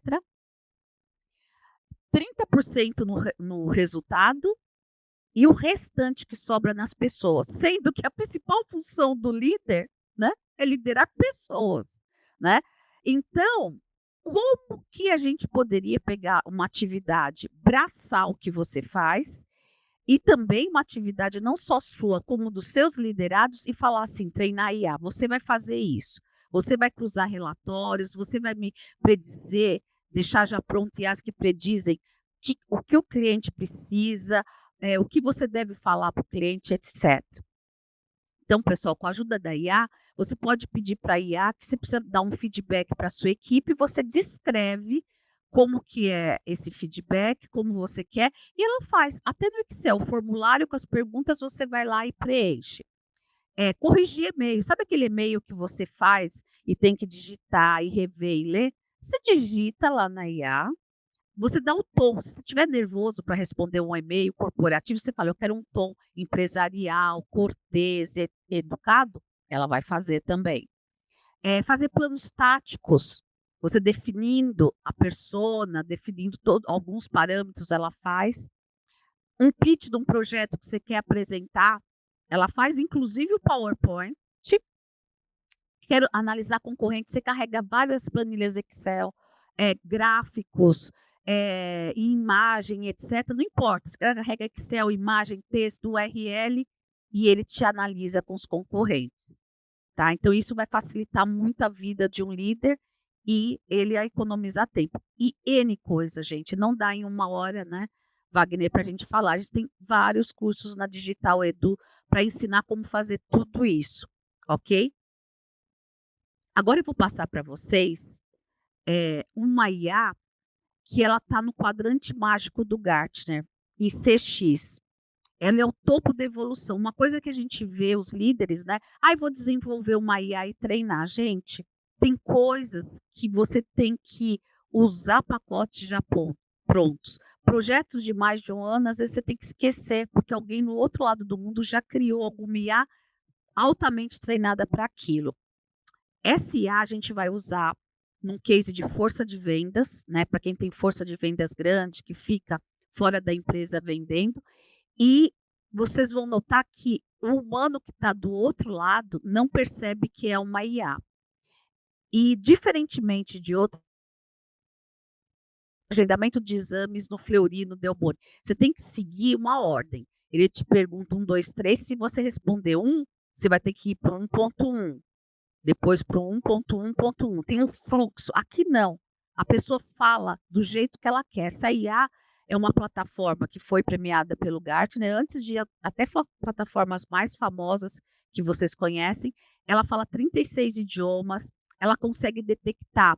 30% no resultado e o restante que sobra nas pessoas, sendo que a principal função do líder, né, é liderar pessoas, né? Então, como que a gente poderia pegar uma atividade braçal que você faz e também uma atividade não só sua, como dos seus liderados e falar assim, treinar IA, você vai fazer isso, você vai cruzar relatórios, você vai me predizer, deixar já pronto IAs que predizem o que o cliente precisa, o que você deve falar para o cliente, etc. Então, pessoal, com a ajuda da IA, você pode pedir para a IA que você precisa dar um feedback para a sua equipe, você descreve como que é esse feedback, como você quer, e ela faz. Até no Excel, o formulário com as perguntas, você vai lá e preenche. Corrigir e-mail. Sabe aquele e-mail que você faz e tem que digitar e rever e ler? Você digita lá na IA, você dá o tom. Se você estiver nervoso para responder um e-mail corporativo, você fala, eu quero um tom empresarial, cortês, educado. Ela vai fazer também. Fazer planos táticos. Você definindo a persona, definindo alguns parâmetros, ela faz. Um pitch de um projeto que você quer apresentar, ela faz inclusive o PowerPoint. Quero analisar concorrente, você carrega várias planilhas Excel, gráficos, imagem, etc. Não importa, você carrega Excel, imagem, texto, URL, e ele te analisa com os concorrentes. Tá? Então, isso vai facilitar muito a vida de um líder e ele a economizar tempo. E N coisa, gente, não dá em uma hora, né, Wagner, para a gente falar. A gente tem vários cursos na Digital Edu para ensinar como fazer tudo isso, ok? Agora eu vou passar para vocês uma IA que ela está no quadrante mágico do Gartner, em CX. Ela é o topo da evolução. Uma coisa que a gente vê os líderes, né? Vou desenvolver uma IA e treinar. Gente, tem coisas que você tem que usar pacotes já prontos. Projetos de mais de um ano, às vezes você tem que esquecer, porque alguém no outro lado do mundo já criou alguma IA altamente treinada para aquilo. Essa IA a gente vai usar num case de força de vendas, né? Para quem tem força de vendas grande, que fica fora da empresa vendendo. E vocês vão notar que o humano que está do outro lado não percebe que é uma IA. E, diferentemente de outro agendamento de exames no Fleury, no Delboni, você tem que seguir uma ordem. Ele te pergunta 1, 2, 3, se você responder 1, você vai ter que ir para 1.1. Depois para o 1.1.1. Tem um fluxo. Aqui não. A pessoa fala do jeito que ela quer. Essa IA é uma plataforma que foi premiada pelo Gartner, antes de até plataformas mais famosas que vocês conhecem. Ela fala 36 idiomas. Ela consegue detectar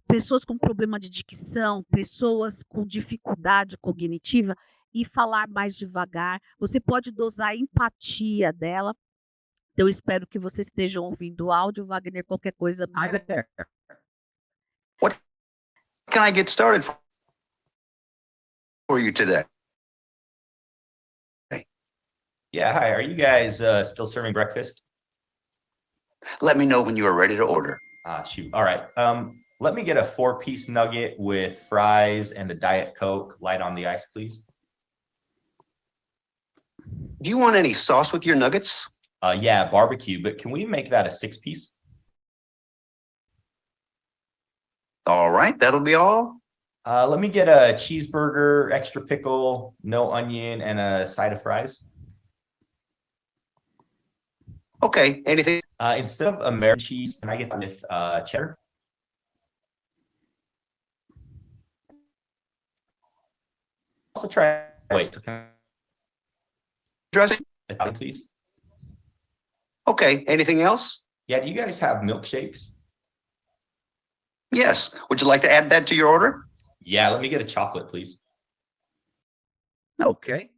pessoas com problema de dicção, pessoas com dificuldade cognitiva e falar mais devagar. Você pode dosar a empatia dela. Então, eu espero que vocês estejam ouvindo o áudio. Wagner, qualquer coisa. Hi there. What can I get started for you today? Yeah, hi. Are you guys still serving breakfast? Let me know when you are ready to order. Shoot. All right. Let me get a 4-piece nugget with fries and a Diet Coke, light on the ice, please. Do you want any sauce with your nuggets? Yeah, barbecue, but can we make that a 6-piece? All right, that'll be all. Let me get a cheeseburger, extra pickle, no onion, and a side of fries. Okay, anything? Instead of American cheese, can I get that with cheddar? Also try, wait, Dressing? Italian, please. Okay, anything else? Yeah, do you guys have milkshakes? Yes. Would you like to add that to your order? Yeah, let me get a chocolate, please. Okay.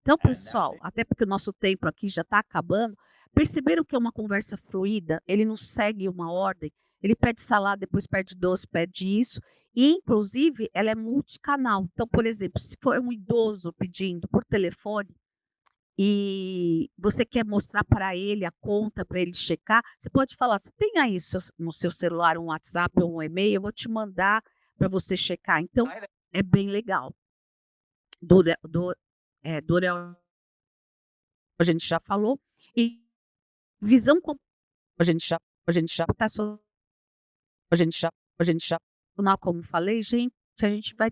Então, pessoal, até porque o nosso tempo aqui já está acabando, perceberam que é uma conversa fluida, ele não segue uma ordem, ele pede salada, depois pede doce, pede isso, e inclusive ela é multicanal. Então, por exemplo, se for um idoso pedindo por telefone e você quer mostrar para ele a conta, para ele checar, você pode falar, você tem aí no seu celular um WhatsApp ou um e-mail, eu vou te mandar para você checar. Então, é bem legal. Durel, a gente já falou, e visão a gente já tá a gente já, como falei, gente, a gente vai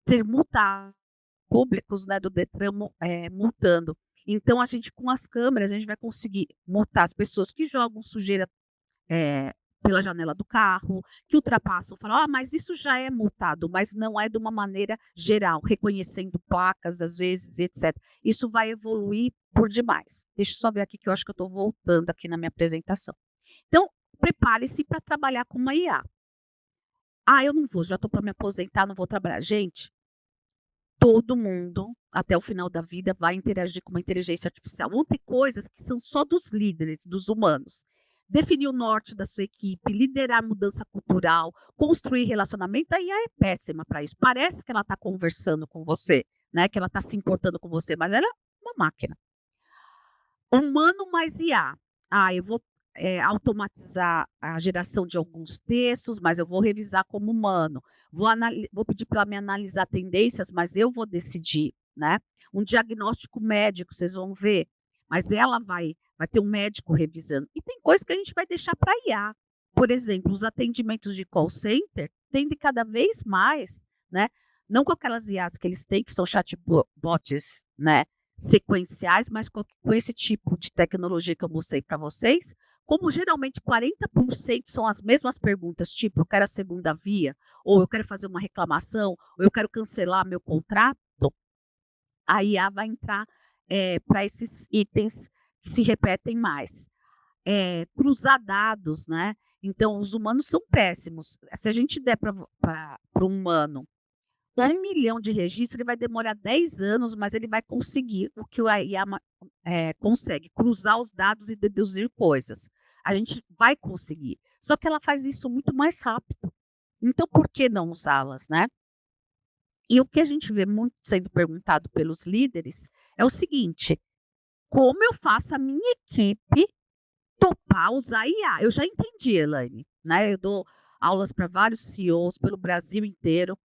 ser multado, públicos, né, do Detran multando. Então, a gente com as câmeras, a gente vai conseguir multar as pessoas que jogam sujeira pela janela do carro, que ultrapassam, falam, mas isso já é multado, mas não é de uma maneira geral, reconhecendo placas, às vezes, etc. Isso vai evoluir por demais. Deixa eu só ver aqui, que eu acho que eu estou voltando aqui na minha apresentação. Então, prepare-se para trabalhar com uma IA. Eu não vou, já estou para me aposentar, não vou trabalhar. Gente, todo mundo, até o final da vida, vai interagir com uma inteligência artificial. Vão ter coisas que são só dos líderes, dos humanos. Definir o norte da sua equipe, liderar mudança cultural, construir relacionamento, a IA é péssima para isso. Parece que ela está conversando com você, né? Que ela está se importando com você, mas ela é uma máquina. Humano mais IA. Eu vou automatizar a geração de alguns textos, mas eu vou revisar como humano. Vou pedir para ela me analisar tendências, mas eu vou decidir, né? Um diagnóstico médico, vocês vão ver, mas ela vai ter um médico revisando. E tem coisas que a gente vai deixar para IA. Por exemplo, os atendimentos de call center tendem cada vez mais, né? Não com aquelas IAs que eles têm, que são chatbots, né, sequenciais, mas com esse tipo de tecnologia que eu mostrei para vocês, como geralmente 40% são as mesmas perguntas, tipo, eu quero a segunda via, ou eu quero fazer uma reclamação, ou eu quero cancelar meu contrato, a IA vai entrar para esses itens que se repetem mais. Cruzar dados, né? Então, os humanos são péssimos. Se a gente der para um humano 1 milhão de registros, ele vai demorar 10 anos, mas ele vai conseguir o que a IA consegue, cruzar os dados e deduzir coisas. A gente vai conseguir. Só que ela faz isso muito mais rápido. Então, por que não usá-las, né? E o que a gente vê muito sendo perguntado pelos líderes é o seguinte: como eu faço a minha equipe topar usar IA? Eu já entendi, Elaine, né? Eu dou aulas para vários CEOs pelo Brasil inteiro.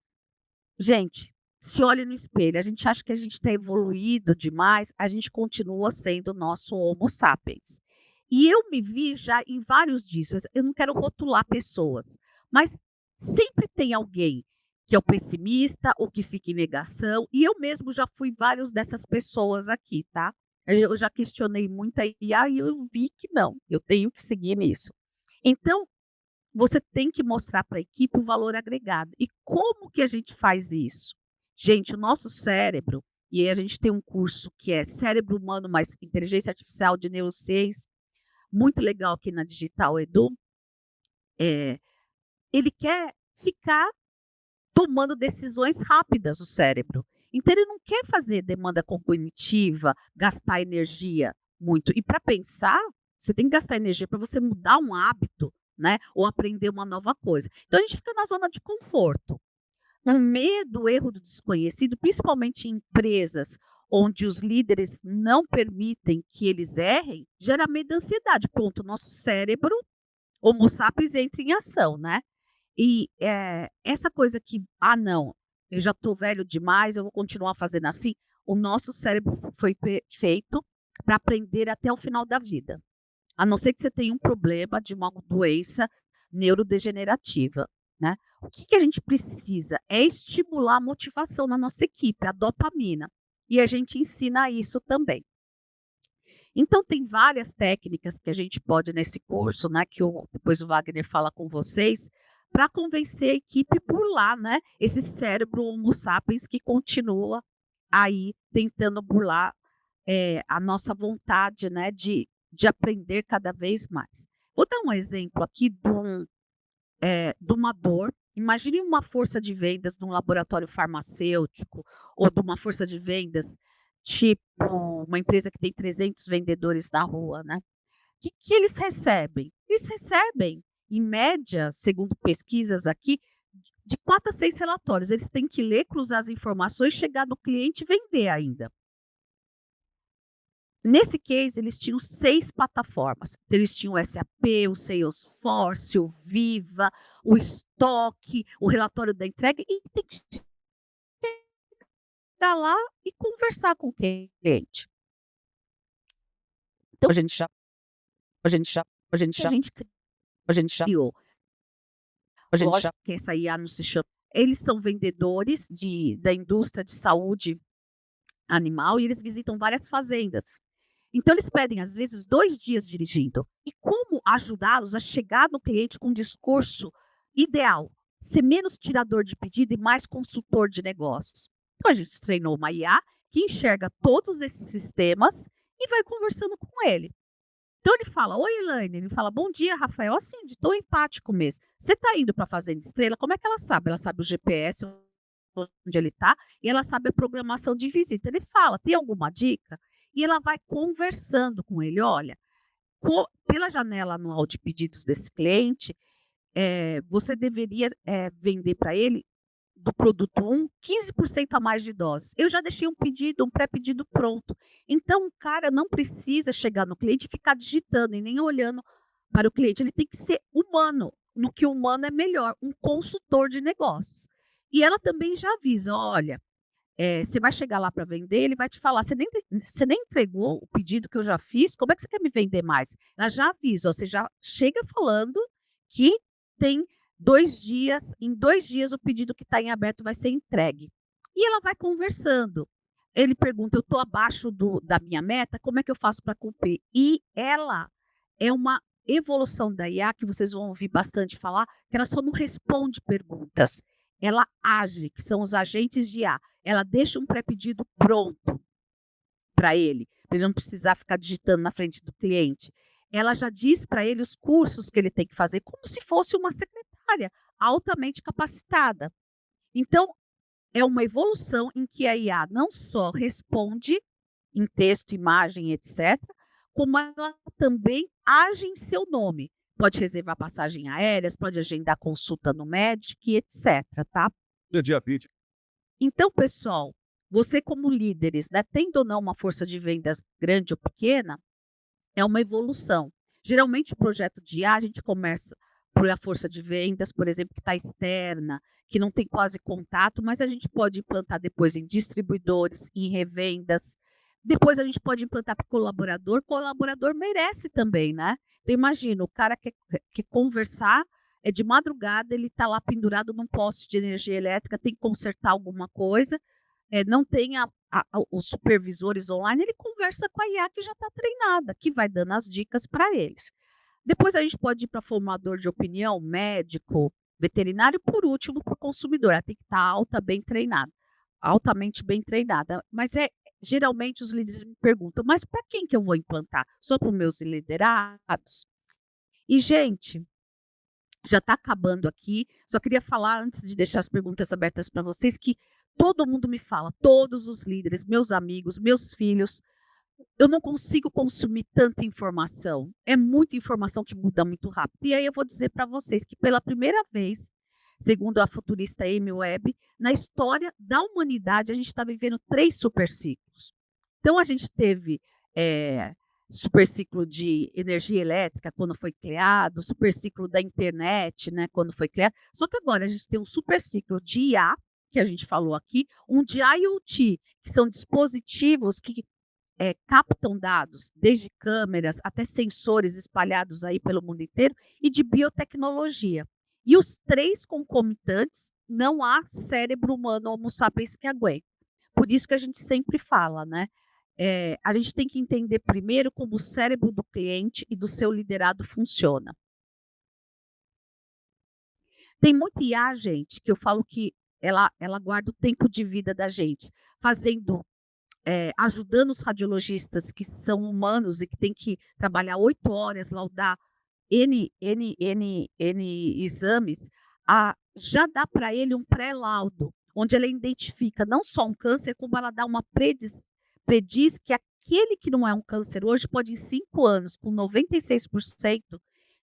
Gente, se olhe no espelho. A gente acha que a gente está evoluído demais, a gente continua sendo o nosso Homo sapiens. E eu me vi já em vários disso. Eu não quero rotular pessoas, mas sempre tem alguém que é o pessimista ou que fica em negação. E eu mesmo já fui várias dessas pessoas aqui, tá? Eu já questionei muito e aí eu vi que não, eu tenho que seguir nisso. Então, você tem que mostrar para a equipe o valor agregado. E como que a gente faz isso? Gente, o nosso cérebro, e aí a gente tem um curso que é Cérebro Humano mais Inteligência Artificial de Neurociência, muito legal aqui na Digital Edu, ele quer ficar tomando decisões rápidas, o cérebro. Então, ele não quer fazer demanda cognitiva, gastar energia muito. E para pensar, você tem que gastar energia para você mudar um hábito, né? Ou aprender uma nova coisa. Então, a gente fica na zona de conforto. O medo, o erro do desconhecido, principalmente em empresas onde os líderes não permitem que eles errem, gera medo e ansiedade. Pronto, o nosso cérebro, Homo sapiens, entra em ação, né? E essa coisa que, não, eu já estou velho demais, eu vou continuar fazendo assim. O nosso cérebro foi feito para aprender até o final da vida. A não ser que você tenha um problema de uma doença neurodegenerativa, né? O que a gente precisa é estimular a motivação na nossa equipe, a dopamina. E a gente ensina isso também. Então, tem várias técnicas que a gente pode nesse curso, né? Que depois o Wagner fala com vocês, para convencer a equipe por lá, né? Esse cérebro Homo sapiens que continua aí tentando burlar a nossa vontade, né? De aprender cada vez mais. Vou dar um exemplo aqui de uma dor. Imagine uma força de vendas de um laboratório farmacêutico ou de uma força de vendas tipo uma empresa que tem 300 vendedores na rua, né? O que eles recebem? Eles recebem, em média, segundo pesquisas aqui, de 4 a 6 relatórios. Eles têm que ler, cruzar as informações, chegar no cliente e vender ainda. Nesse case, eles tinham 6 plataformas. Então, eles tinham o SAP, o Salesforce, o Viva, o estoque, o relatório da entrega, e tem que chegar lá e conversar com o cliente. Então, a gente já criou. Lógico que essa IA não se chama. Eles são vendedores da indústria de saúde animal e eles visitam várias fazendas. Então, eles pedem, às vezes, 2 dias dirigindo. E como ajudá-los a chegar no cliente com um discurso ideal? Ser menos tirador de pedido e mais consultor de negócios. Então, a gente treinou uma IA que enxerga todos esses sistemas e vai conversando com ele. Então, ele fala, oi, Elaine. Ele fala, bom dia, Rafael. Assim, de tão empático mesmo. Você está indo para a Fazenda Estrela? Como é que ela sabe? Ela sabe o GPS, onde ele está, e ela sabe a programação de visita. Ele fala, tem alguma dica? E ela vai conversando com ele. Olha, pela janela anual de pedidos desse cliente, você deveria vender para ele, do produto 1, 15% a mais de doses. Eu já deixei um pré-pedido pronto. Então, o cara não precisa chegar no cliente e ficar digitando e nem olhando para o cliente. Ele tem que ser humano. No que humano é melhor, um consultor de negócios. E ela também já avisa, olha, você vai chegar lá para vender, ele vai te falar, você nem entregou o pedido que eu já fiz, como é que você quer me vender mais? Ela já avisa, você já chega falando que tem 2 dias, em 2 dias o pedido que está em aberto vai ser entregue. E ela vai conversando. Ele pergunta, eu estou abaixo da minha meta, como é que eu faço para cumprir? E ela é uma evolução da IA, que vocês vão ouvir bastante falar, que ela só não responde perguntas. Ela age, que são os agentes de IA. Ela deixa um pré-pedido pronto para ele não precisar ficar digitando na frente do cliente. Ela já diz para ele os cursos que ele tem que fazer, como se fosse uma secretária altamente capacitada. Então, é uma evolução em que a IA não só responde em texto, imagem, etc., como ela também age em seu nome. Pode reservar passagem aéreas, pode agendar consulta no médico, etc., tá? Então, pessoal, você como líderes, né, tendo ou não uma força de vendas grande ou pequena, é uma evolução. Geralmente, o projeto de IA, a gente começa por a força de vendas, por exemplo, que está externa, que não tem quase contato, mas a gente pode implantar depois em distribuidores, em revendas. Depois a gente pode implantar para o colaborador merece também, né? Então, imagina, o cara quer conversar, é de madrugada, ele está lá pendurado num poste de energia elétrica, tem que consertar alguma coisa, não tem os supervisores online, ele conversa com a IA que já está treinada, que vai dando as dicas para eles. Depois a gente pode ir para formador de opinião, médico, veterinário, por último, para o consumidor. Ela tem que estar altamente bem treinada. Mas geralmente os líderes me perguntam, mas para quem que eu vou implantar? Só para os meus liderados? E, gente, Já está acabando aqui. Só queria falar, antes de deixar as perguntas abertas para vocês, que todo mundo me fala, todos os líderes, meus amigos, meus filhos, eu não consigo consumir tanta informação. É muita informação que muda muito rápido. E aí eu vou dizer para vocês que pela primeira vez, segundo a futurista Amy Webb, na história da humanidade, a gente está vivendo 3 superciclos. Então, a gente teve superciclo de energia elétrica, quando foi criado, superciclo da internet, né, quando foi criado. Só que agora a gente tem um superciclo de IA, que a gente falou aqui, um de IoT, que são dispositivos que captam dados, desde câmeras até sensores espalhados aí pelo mundo inteiro, e de biotecnologia. E os 3 concomitantes, não há cérebro humano Homo sapiens que aguente. Por isso que a gente sempre fala, né? A gente tem que entender primeiro como o cérebro do cliente e do seu liderado funciona. Tem muita IA, gente, que eu falo que ela guarda o tempo de vida da gente, ajudando os radiologistas que são humanos e que têm que trabalhar 8 horas, laudar N exames, já dá para ele um pré-laudo, onde ela identifica não só um câncer, como ela dá uma prediz que aquele que não é um câncer hoje pode, em 5 anos, com 96%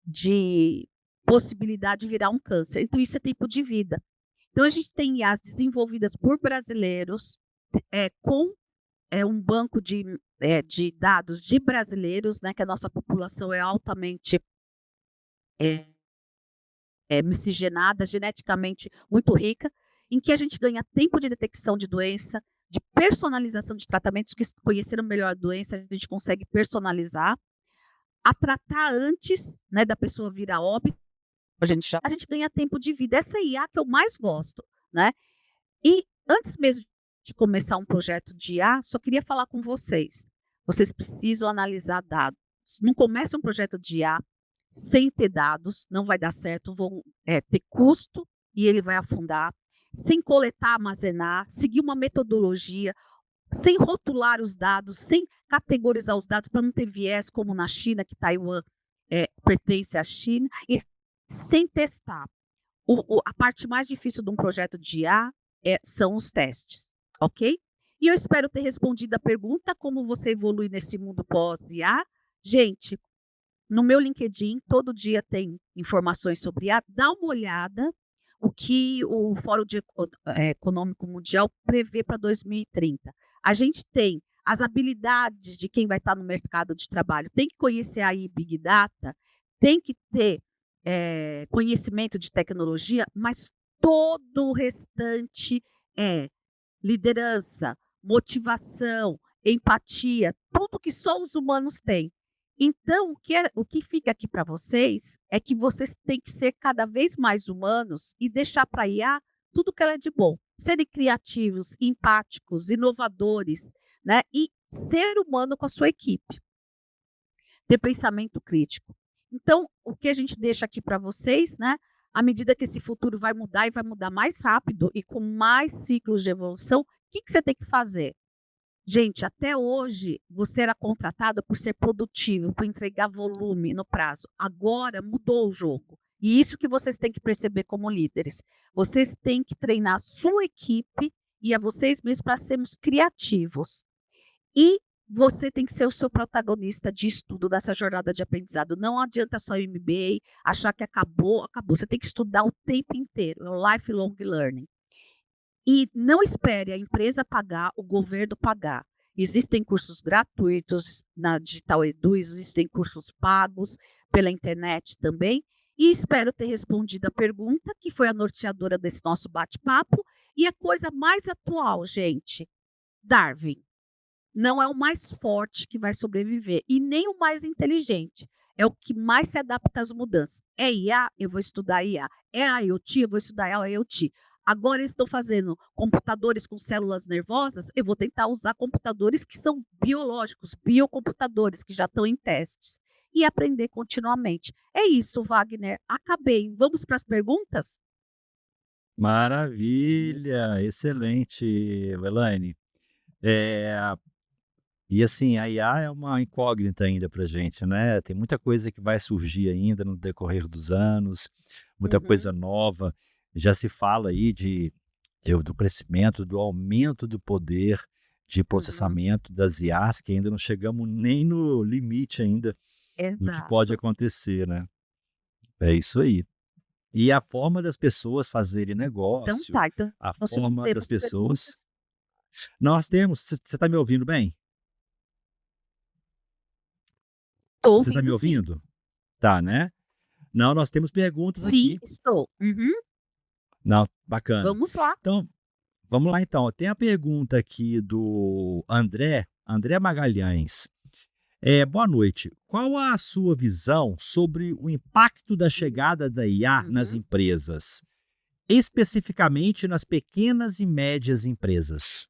de possibilidade de virar um câncer. Então, isso é tempo de vida. Então, a gente tem IAs desenvolvidas por brasileiros, com um banco de dados de brasileiros, né, que a nossa população é altamente miscigenada, geneticamente muito rica, em que a gente ganha tempo de detecção de doença, de personalização de tratamentos, que conheceram melhor a doença, a gente consegue personalizar, a tratar antes, né, da pessoa vir a óbito, a gente ganha tempo de vida. Essa é a IA que eu mais gosto, né? E antes mesmo de começar um projeto de IA, só queria falar com vocês. Vocês precisam analisar dados. Não comece um projeto de IA sem ter dados, não vai dar certo, vão ter custo e ele vai afundar. Sem coletar, armazenar, seguir uma metodologia, sem rotular os dados, sem categorizar os dados para não ter viés, como na China, que Taiwan pertence à China, e sem testar. A parte mais difícil de um projeto de IA são os testes, ok? E eu espero ter respondido a pergunta, como você evolui nesse mundo pós-IA. Gente, no meu LinkedIn, todo dia tem informações sobre IA. Dá uma olhada o que o Fórum Econômico Mundial prevê para 2030. A gente tem as habilidades de quem vai estar no mercado de trabalho. Tem que conhecer aí Big Data, tem que ter conhecimento de tecnologia, mas todo o restante é liderança, motivação, empatia, tudo que só os humanos têm. Então, o que fica aqui para vocês é que vocês têm que ser cada vez mais humanos e deixar para a IA tudo que ela é de bom. Serem criativos, empáticos, inovadores, né? E ser humano com a sua equipe. Ter pensamento crítico. Então, o que a gente deixa aqui para vocês, né? À medida que esse futuro vai mudar e vai mudar mais rápido e com mais ciclos de evolução, o que você tem que fazer? Gente, até hoje você era contratado por ser produtivo, por entregar volume no prazo. Agora mudou o jogo. E isso que vocês têm que perceber como líderes. Vocês têm que treinar a sua equipe e a vocês mesmos para sermos criativos. E você tem que ser o seu protagonista de estudo dessa jornada de aprendizado. Não adianta só o MBA, achar que acabou. Você tem que estudar o tempo inteiro. É o lifelong learning. E não espere a empresa pagar, o governo pagar. Existem cursos gratuitos na Digital Edu, existem cursos pagos pela internet também. E espero ter respondido a pergunta, que foi a norteadora desse nosso bate-papo. E a coisa mais atual, gente, Darwin. Não é o mais forte que vai sobreviver e nem o mais inteligente. É o que mais se adapta às mudanças. É IA, eu vou estudar IA. É IoT, eu vou estudar IoT. Agora eles estão fazendo computadores com células nervosas, eu vou tentar usar computadores que são biológicos, biocomputadores, que já estão em testes, e aprender continuamente. É isso, Wagner. Acabei. Vamos para as perguntas? Maravilha, excelente, Elaine. E assim, a IA é uma incógnita ainda para gente, né? Tem muita coisa que vai surgir ainda no decorrer dos anos, muita Uhum, coisa nova. Já se fala aí do crescimento, do aumento do poder de uhum, processamento das IAs, que ainda não chegamos nem no limite ainda do que pode exato. acontecer, né? É isso aí. E a forma das pessoas fazerem Então negócio, tá, então a nós não forma das temos pessoas. perguntas? Nós temos. Você está me ouvindo bem? Estou Você está me ouvindo sim. ouvindo? Tá, né? Não, nós temos perguntas Sim, aqui. estou. Uhum, Não, bacana. vamos lá. Então, vamos lá então. Tem a pergunta aqui do André Magalhães. Boa noite. Qual a sua visão sobre o impacto da chegada da IA nas Uhum, empresas, especificamente nas pequenas e médias empresas?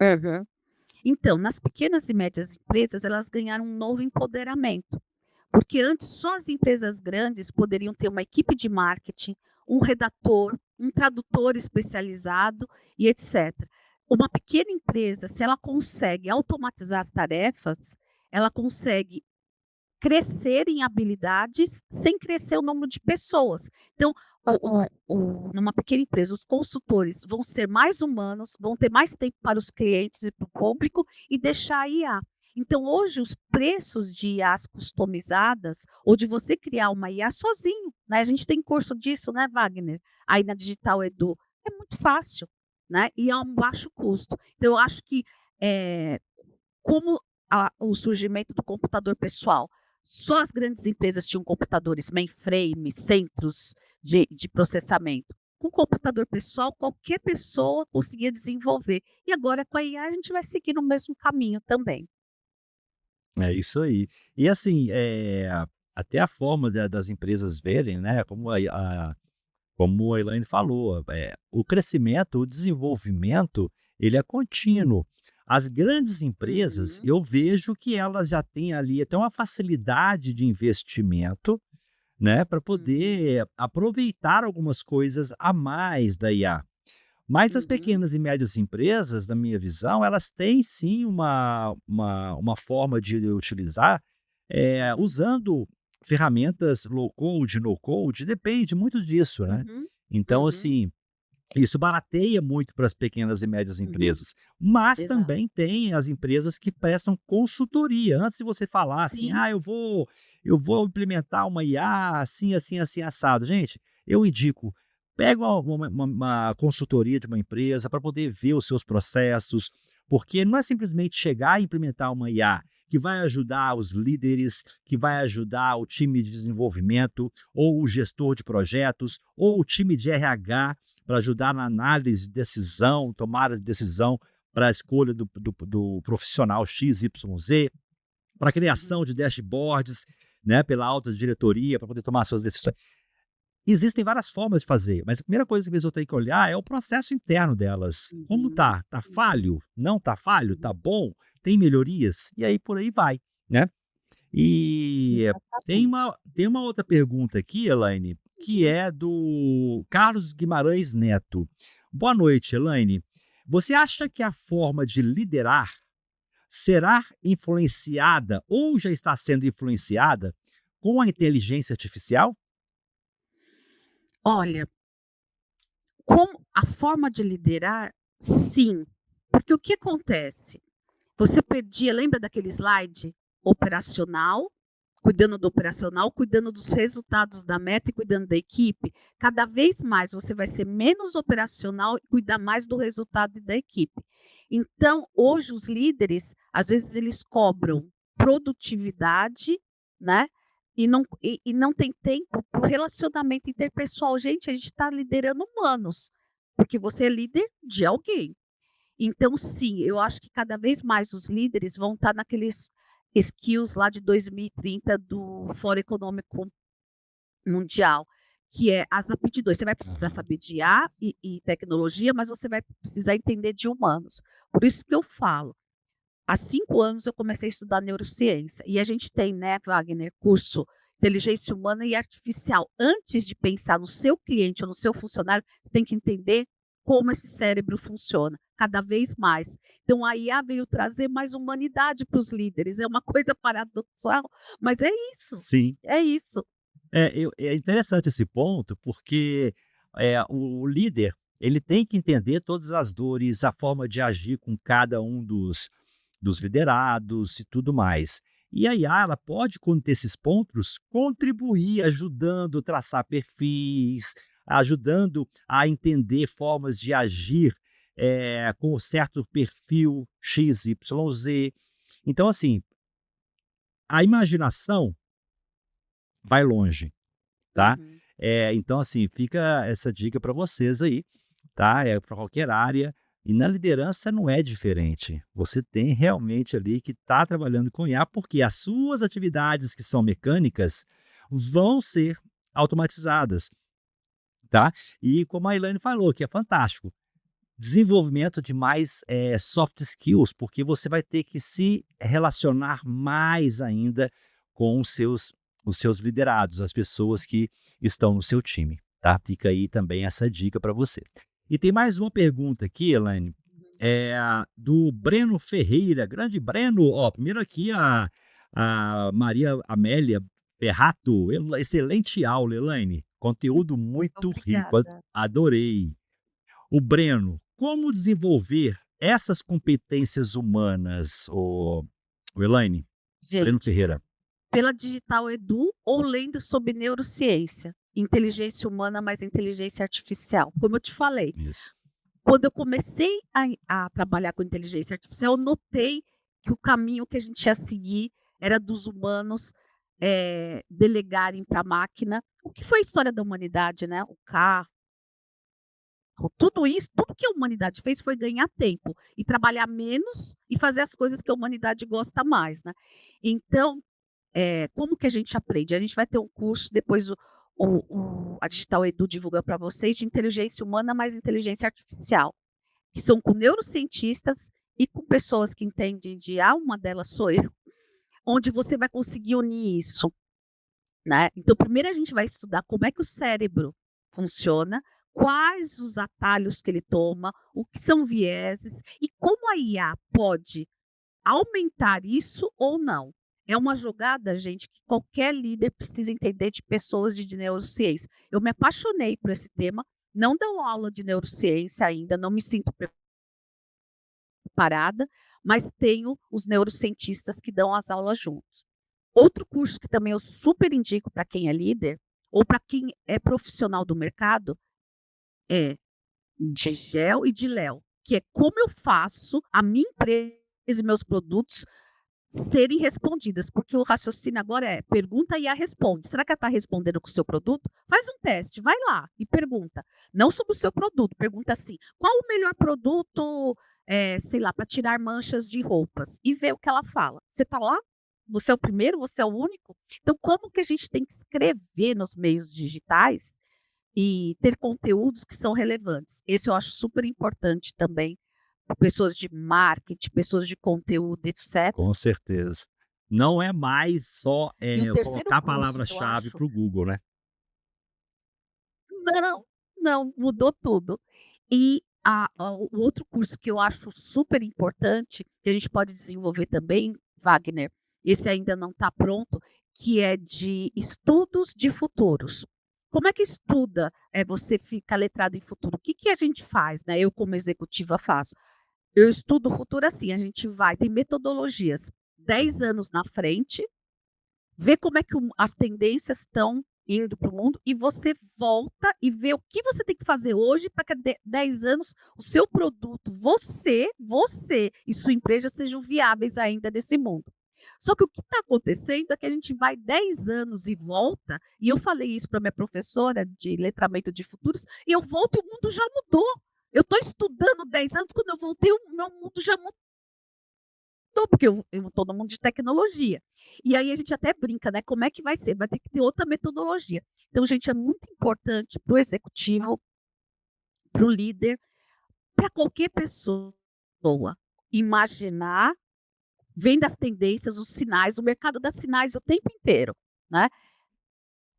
uhum. Então, nas pequenas e médias empresas, elas ganharam um novo empoderamento, porque antes só as empresas grandes poderiam ter uma equipe de marketing, um redator, um tradutor especializado e etc. Uma pequena empresa, se ela consegue automatizar as tarefas, ela consegue crescer em habilidades sem crescer o número de pessoas. Então, numa pequena empresa, os consultores vão ser mais humanos, vão ter mais tempo para os clientes e para o público e deixar a IA. Então, hoje, os preços de IAs customizadas, ou de você criar uma IA sozinho, né? A gente tem curso disso, né, Wagner? Aí na Digital Edu. É muito fácil, né? E a um baixo custo. Então, eu acho que, eh, como o surgimento do computador pessoal, só as grandes empresas tinham computadores mainframe, centros de processamento. Com computador pessoal, qualquer pessoa conseguia desenvolver. E agora, com a IA, a gente vai seguir no mesmo caminho também. É isso aí. E assim, até a forma das empresas verem, né, como a Elaine falou, o crescimento, o desenvolvimento, ele é contínuo. As grandes empresas, Uhum, eu vejo que elas já têm ali até uma facilidade de investimento, né, para uhum, poder aproveitar algumas coisas a mais da IA. Mas as uhum, pequenas e médias empresas, na minha visão, elas têm sim uma forma de utilizar, uhum, usando ferramentas low code, no code, depende muito disso, né. uhum, Então, uhum, assim, isso barateia muito para as pequenas e médias uhum, empresas, mas exato. também tem as empresas que prestam consultoria. Antes de você falar assim: Sim. "Ah, eu vou implementar uma IA assim, assim, assim, assado". Gente, eu indico, pega uma consultoria de uma empresa para poder ver os seus processos, porque não é simplesmente chegar e implementar uma IA que vai ajudar os líderes, que vai ajudar o time de desenvolvimento, ou o gestor de projetos, ou o time de RH, para ajudar na análise de decisão, tomada de decisão para a escolha do profissional XYZ, para a Uhum, criação de dashboards, né, pela alta diretoria, para poder tomar suas decisões. Existem várias formas de fazer, mas a primeira coisa que a pessoa tem que olhar é o processo interno delas. Como uhum, tá? Tá uhum, falho? Não tá falho? uhum. Tá bom? Tem melhorias? E aí por aí vai, né? E Exatamente. tem uma outra pergunta aqui, Elaine, que Uhum. é do Carlos Guimarães Neto. Boa noite, Elaine. Você acha que a forma de liderar será influenciada ou já está sendo influenciada com a inteligência artificial? Olha, como a forma de liderar, sim. Porque o que acontece? Você perdia, lembra daquele slide operacional, cuidando do operacional, cuidando dos resultados da meta e cuidando da equipe? Cada vez mais você vai ser menos operacional e cuidar mais do resultado e da equipe. Então, hoje os líderes, às vezes eles cobram produtividade, né? E não tem tempo para o relacionamento interpessoal. Gente, a gente está liderando humanos, porque você é líder de alguém. Então, sim, eu acho que cada vez mais os líderes vão estar naqueles skills lá de 2030 do Fórum Econômico Mundial, que é as aptidões. Você vai precisar Aham. saber de IA e tecnologia, mas você vai precisar entender de humanos. Por isso que eu falo, há 5 anos eu comecei a estudar neurociência, e a gente tem, né, Wagner, curso inteligência humana e artificial. Antes de pensar no seu cliente ou no seu funcionário, você tem que entender como esse cérebro funciona, cada vez mais. Então a IA veio trazer mais humanidade para os líderes. É uma coisa paradoxal, mas é isso, Sim. é isso. É interessante esse ponto, porque o líder ele tem que entender todas as dores, a forma de agir com cada um dos liderados e tudo mais. E a IA, ela pode, quando ter esses pontos, contribuir, ajudando a traçar perfis, ajudando a entender formas de agir com certo perfil X, Y, Z. Então, assim, a imaginação vai longe, tá? Uhum. Então, assim, fica essa dica para vocês aí, tá? Para qualquer área. E na liderança não é diferente. Você tem realmente ali que estar trabalhando com IA, porque as suas atividades que são mecânicas vão ser automatizadas, tá? E como a Elaine falou, que é fantástico, desenvolvimento de mais soft skills, porque você vai ter que se relacionar mais ainda com os seus liderados, as pessoas que estão no seu time, tá? Fica aí também essa dica para você. E tem mais uma pergunta aqui, Elaine, do Breno Ferreira. Grande Breno, ó, primeiro aqui a Maria Amélia Ferrato. Excelente aula, Elaine. Conteúdo muito rico, Obrigada. adorei. O Breno, como desenvolver essas competências humanas, o Elaine? Breno Gente, Ferreira. pela Digital Edu ou lendo sobre neurociência, inteligência humana mais inteligência artificial. Como eu te falei, Isso. quando eu comecei a trabalhar com inteligência artificial, eu notei que o caminho que a gente ia seguir era dos humanos delegarem para a máquina o que foi a história da humanidade, né? O carro, tudo isso, tudo que a humanidade fez foi ganhar tempo e trabalhar menos e fazer as coisas que a humanidade gosta mais, né? Então, como que a gente aprende? A gente vai ter um curso, depois a Digital Edu divulga para vocês, de inteligência humana mais inteligência artificial, que são com neurocientistas e com pessoas que entendem de IA, uma delas sou eu, onde você vai conseguir unir isso, né? Então, primeiro a gente vai estudar como é que o cérebro funciona, quais os atalhos que ele toma, o que são vieses e como a IA pode aumentar isso ou não. É uma jogada, gente, que qualquer líder precisa entender de pessoas de neurociência. Eu me apaixonei por esse tema, não dou aula de neurociência ainda, não me sinto preparada, mas tenho os neurocientistas que dão as aulas juntos. Outro curso que também eu super indico para quem é líder, ou para quem é profissional do mercado, é de GEL e de Léo, que é como eu faço a minha empresa e meus produtos serem respondidas, porque o raciocínio agora é pergunta e a responde. Será que ela está respondendo com o seu produto? Faz um teste, vai lá e pergunta. Não sobre o seu produto, pergunta assim, qual o melhor produto, sei lá, para tirar manchas de roupas? E vê o que ela fala. Você está lá? Você é o primeiro? Você é o único? Então, como que a gente tem que escrever nos meios digitais e ter conteúdos que são relevantes? Esse eu acho super importante também, pessoas de marketing, pessoas de conteúdo, etc. Com certeza. Não é mais só E o terceiro colocar a curso que eu palavra-chave acho para o Google, né? não, não, mudou tudo. E o outro curso que eu acho super importante, que a gente pode desenvolver também, Wagner, esse ainda não está pronto, que é de estudos de futuros. Como é que estuda, você fica letrado em futuro? O que que a gente faz, né? Eu, como executiva, faço. Eu estudo o futuro assim, a gente tem metodologias 10 anos na frente, vê como é que as tendências estão indo para o mundo e você volta e vê o que você tem que fazer hoje para que 10 anos o seu produto, você e sua empresa sejam viáveis ainda nesse mundo. Só que o que está acontecendo é que a gente vai 10 anos e volta, e eu falei isso para minha professora de letramento de futuros, e eu volto e o mundo já mudou. Eu estou estudando 10 anos, quando eu voltei, o meu mundo já mudou, porque eu estou no mundo de tecnologia. E aí a gente até brinca, né? Como é que vai ser? Vai ter que ter outra metodologia. Então, gente, é muito importante para o executivo, para o líder, para qualquer pessoa, imaginar, vendo as tendências, os sinais, o mercado dá sinais o tempo inteiro, né?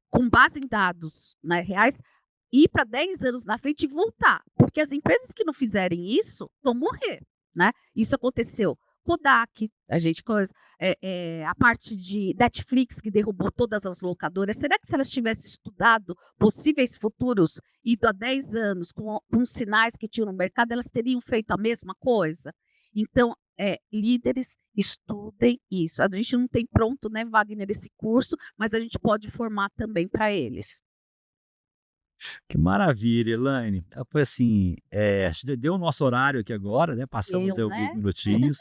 Com base em dados, né, reais, ir para 10 anos na frente e voltar. Porque as empresas que não fizerem isso vão morrer, né? Isso aconteceu. Kodak, a parte de Netflix que derrubou todas as locadoras. Será que se elas tivessem estudado possíveis futuros, ido há 10 anos com os sinais que tinham no mercado, elas teriam feito a mesma coisa? Então, líderes, estudem isso. A gente não tem pronto, né, Wagner, esse curso, mas a gente pode formar também para eles. Que maravilha, Elaine. Foi assim, a gente deu o nosso horário aqui agora, né? Passamos aí Eu, alguns né? minutinhos,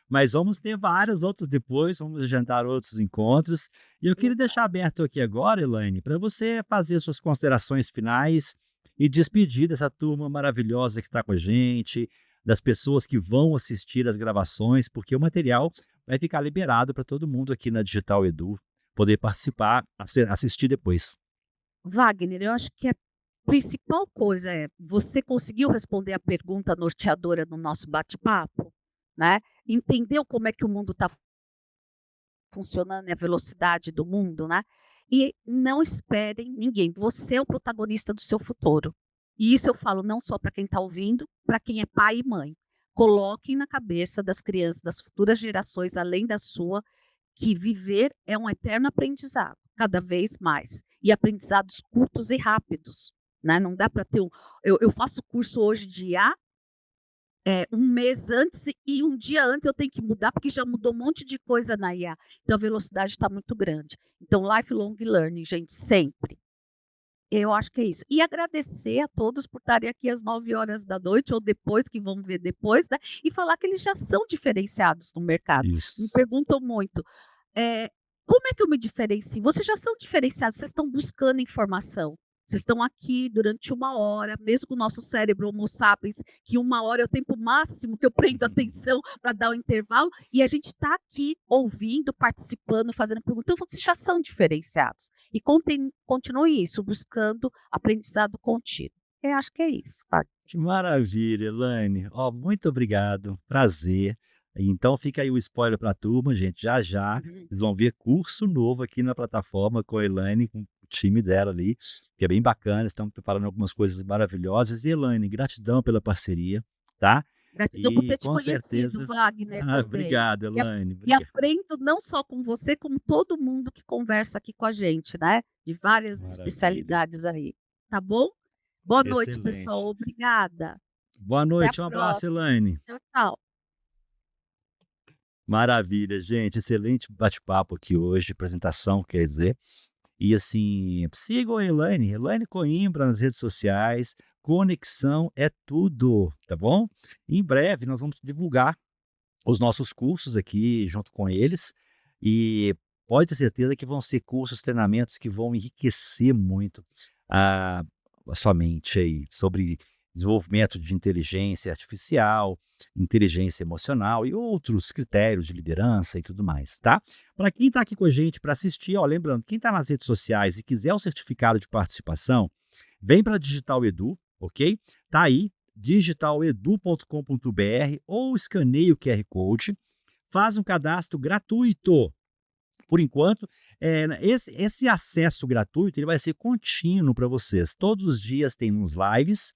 mas vamos ter vários outros depois, vamos agendar outros encontros. E eu queria deixar aberto aqui agora, Elaine, para você fazer suas considerações finais e despedir dessa turma maravilhosa que está com a gente, das pessoas que vão assistir as gravações, porque o material vai ficar liberado para todo mundo aqui na Digital Edu poder participar, assistir depois. Wagner, eu acho que a principal coisa é você conseguiu responder a pergunta norteadora no nosso bate-papo, né? Entendeu como é que o mundo está funcionando e a velocidade do mundo, né? E não esperem ninguém. Você é o protagonista do seu futuro. E isso eu falo não só para quem está ouvindo, para quem é pai e mãe. Coloquem na cabeça das crianças, das futuras gerações, além da sua, que viver é um eterno aprendizado, cada vez mais. E aprendizados curtos e rápidos, né? Não dá para ter eu faço curso hoje de IA, um mês antes e um dia antes eu tenho que mudar, porque já mudou um monte de coisa na IA. Então a velocidade está muito grande. Então, lifelong learning, gente, sempre. Eu acho que é isso. E agradecer a todos por estarem aqui às 9 horas da noite, ou depois, que vão ver depois, né? E falar que eles já são diferenciados no mercado. Me Isso. perguntam muito, como é que eu me diferencio? Vocês já são diferenciados, vocês estão buscando informação. Vocês estão aqui durante 1 hora, mesmo com o nosso cérebro Homo sapiens, que 1 hora é o tempo máximo que eu prendo atenção para dar o intervalo, e a gente está aqui ouvindo, participando, fazendo perguntas. Então, vocês já são diferenciados. E continue isso, buscando aprendizado contínuo. Eu acho que é isso. Que maravilha, Elaine. Ó, muito obrigado, prazer. Então fica aí o spoiler para a turma, gente. Já já vocês vão ver curso novo aqui na plataforma com a Elaine, com o time dela ali, que é bem bacana. Estão preparando algumas coisas maravilhosas. E Elaine, gratidão pela parceria, tá? Gratidão por ter te com conhecido, certeza. Wagner, também. Obrigado, E Elaine. E aprendo não só com você, como todo mundo que conversa aqui com a gente, né? De várias Maravilha. especialidades aí. Tá bom? Boa noite, Excelente. pessoal. Obrigada. Boa noite, um abraço, Elaine. Tchau, tchau. Maravilha, gente. Excelente bate-papo aqui hoje, apresentação, quer dizer. E assim, sigam a Elaine Coimbra nas redes sociais. Conexão é tudo, tá bom? Em breve nós vamos divulgar os nossos cursos aqui junto com eles. E pode ter certeza que vão ser cursos, treinamentos que vão enriquecer muito a sua mente aí sobre desenvolvimento de inteligência artificial, inteligência emocional e outros critérios de liderança e tudo mais, tá? Para quem está aqui com a gente para assistir, ó, lembrando, quem está nas redes sociais e quiser o certificado de participação, vem para Digital Edu, ok? Tá aí, digitaledu.com.br, ou escaneia o QR Code, faz um cadastro gratuito. Por enquanto, esse acesso gratuito ele vai ser contínuo para vocês. Todos os dias tem uns lives.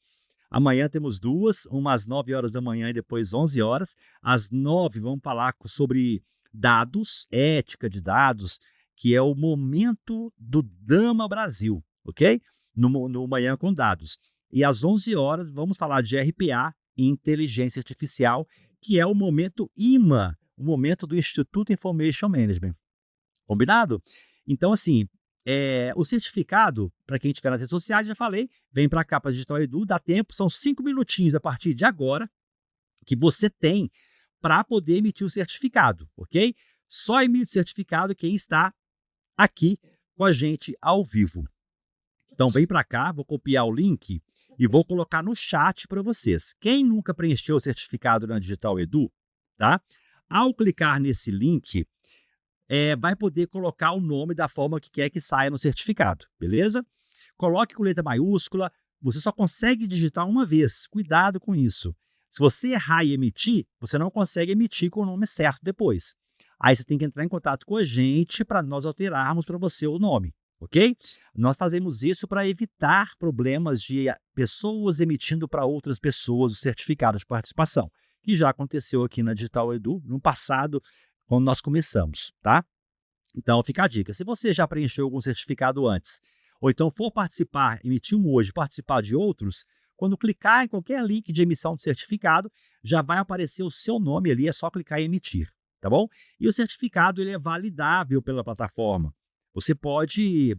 Amanhã temos 2, uma às 9 horas da manhã e depois 11 horas. Às 9 vamos falar sobre dados, ética de dados, que é o momento do Dama Brasil, ok? No Manhã com Dados. E às 11 horas vamos falar de RPA e inteligência artificial, que é o momento IMA, o momento do Instituto Information Management. Combinado? Então, assim, o certificado, para quem estiver nas redes sociais, já falei, vem para cá para Digital Edu, dá tempo, são 5 minutinhos a partir de agora que você tem para poder emitir o certificado, ok? Só emite o certificado quem está aqui com a gente ao vivo. Então, vem para cá, vou copiar o link e vou colocar no chat para vocês. Quem nunca preencheu o certificado na Digital Edu, tá? Ao clicar nesse link, vai poder colocar o nome da forma que quer que saia no certificado, beleza? Coloque com letra maiúscula, você só consegue digitar uma vez, cuidado com isso. Se você errar e emitir, você não consegue emitir com o nome certo depois. Aí você tem que entrar em contato com a gente para nós alterarmos para você o nome, ok? Nós fazemos isso para evitar problemas de pessoas emitindo para outras pessoas o certificado de participação, que já aconteceu aqui na Digital Edu no passado, quando nós começamos, tá? Então fica a dica, se você já preencheu algum certificado antes, ou então for participar, emitir um hoje, participar de outros, quando clicar em qualquer link de emissão de certificado, já vai aparecer o seu nome ali, é só clicar em emitir, tá bom? E o certificado ele é validável pela plataforma. Você pode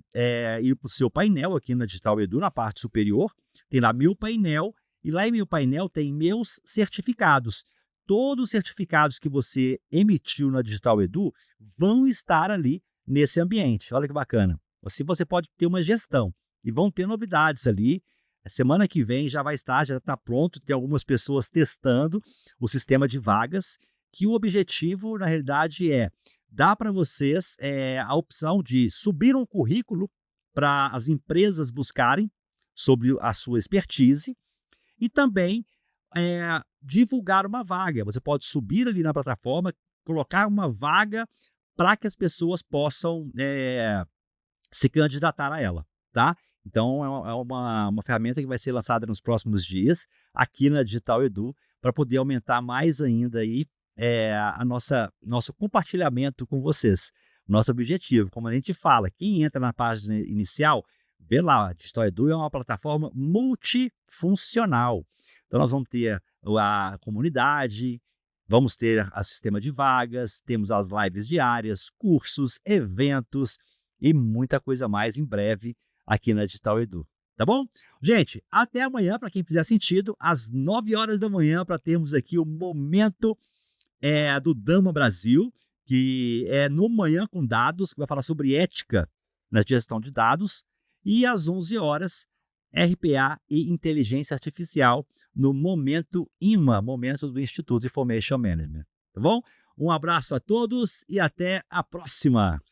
ir para o seu painel aqui na Digital Edu, na parte superior, tem lá Meu Painel, e lá em Meu Painel tem Meus Certificados. Todos os certificados que você emitiu na Digital Edu vão estar ali nesse ambiente. Olha que bacana. Assim você pode ter uma gestão e vão ter novidades ali. A semana que vem já está pronto, tem algumas pessoas testando o sistema de vagas, que o objetivo, na realidade, é dar para vocês a opção de subir um currículo para as empresas buscarem sobre a sua expertise e também divulgar uma vaga. Você pode subir ali na plataforma, colocar uma vaga para que as pessoas possam se candidatar a ela, tá? Então, é uma ferramenta que vai ser lançada nos próximos dias aqui na Digital Edu para poder aumentar mais ainda aí, nosso compartilhamento com vocês. Nosso objetivo, como a gente fala, quem entra na página inicial, vê lá, a Digital Edu é uma plataforma multifuncional. Então, nós vamos ter a comunidade, vamos ter o sistema de vagas, temos as lives diárias, cursos, eventos e muita coisa mais em breve aqui na Digital Edu. Tá bom? Gente, até amanhã, para quem fizer sentido, às 9 horas da manhã, para termos aqui o momento do Dama Brasil, que é no Manhã com Dados, que vai falar sobre ética na gestão de dados, e às 11 horas, RPA e Inteligência Artificial no Momento IMA, Momento do Instituto Information Management. Tá bom? Um abraço a todos e até a próxima!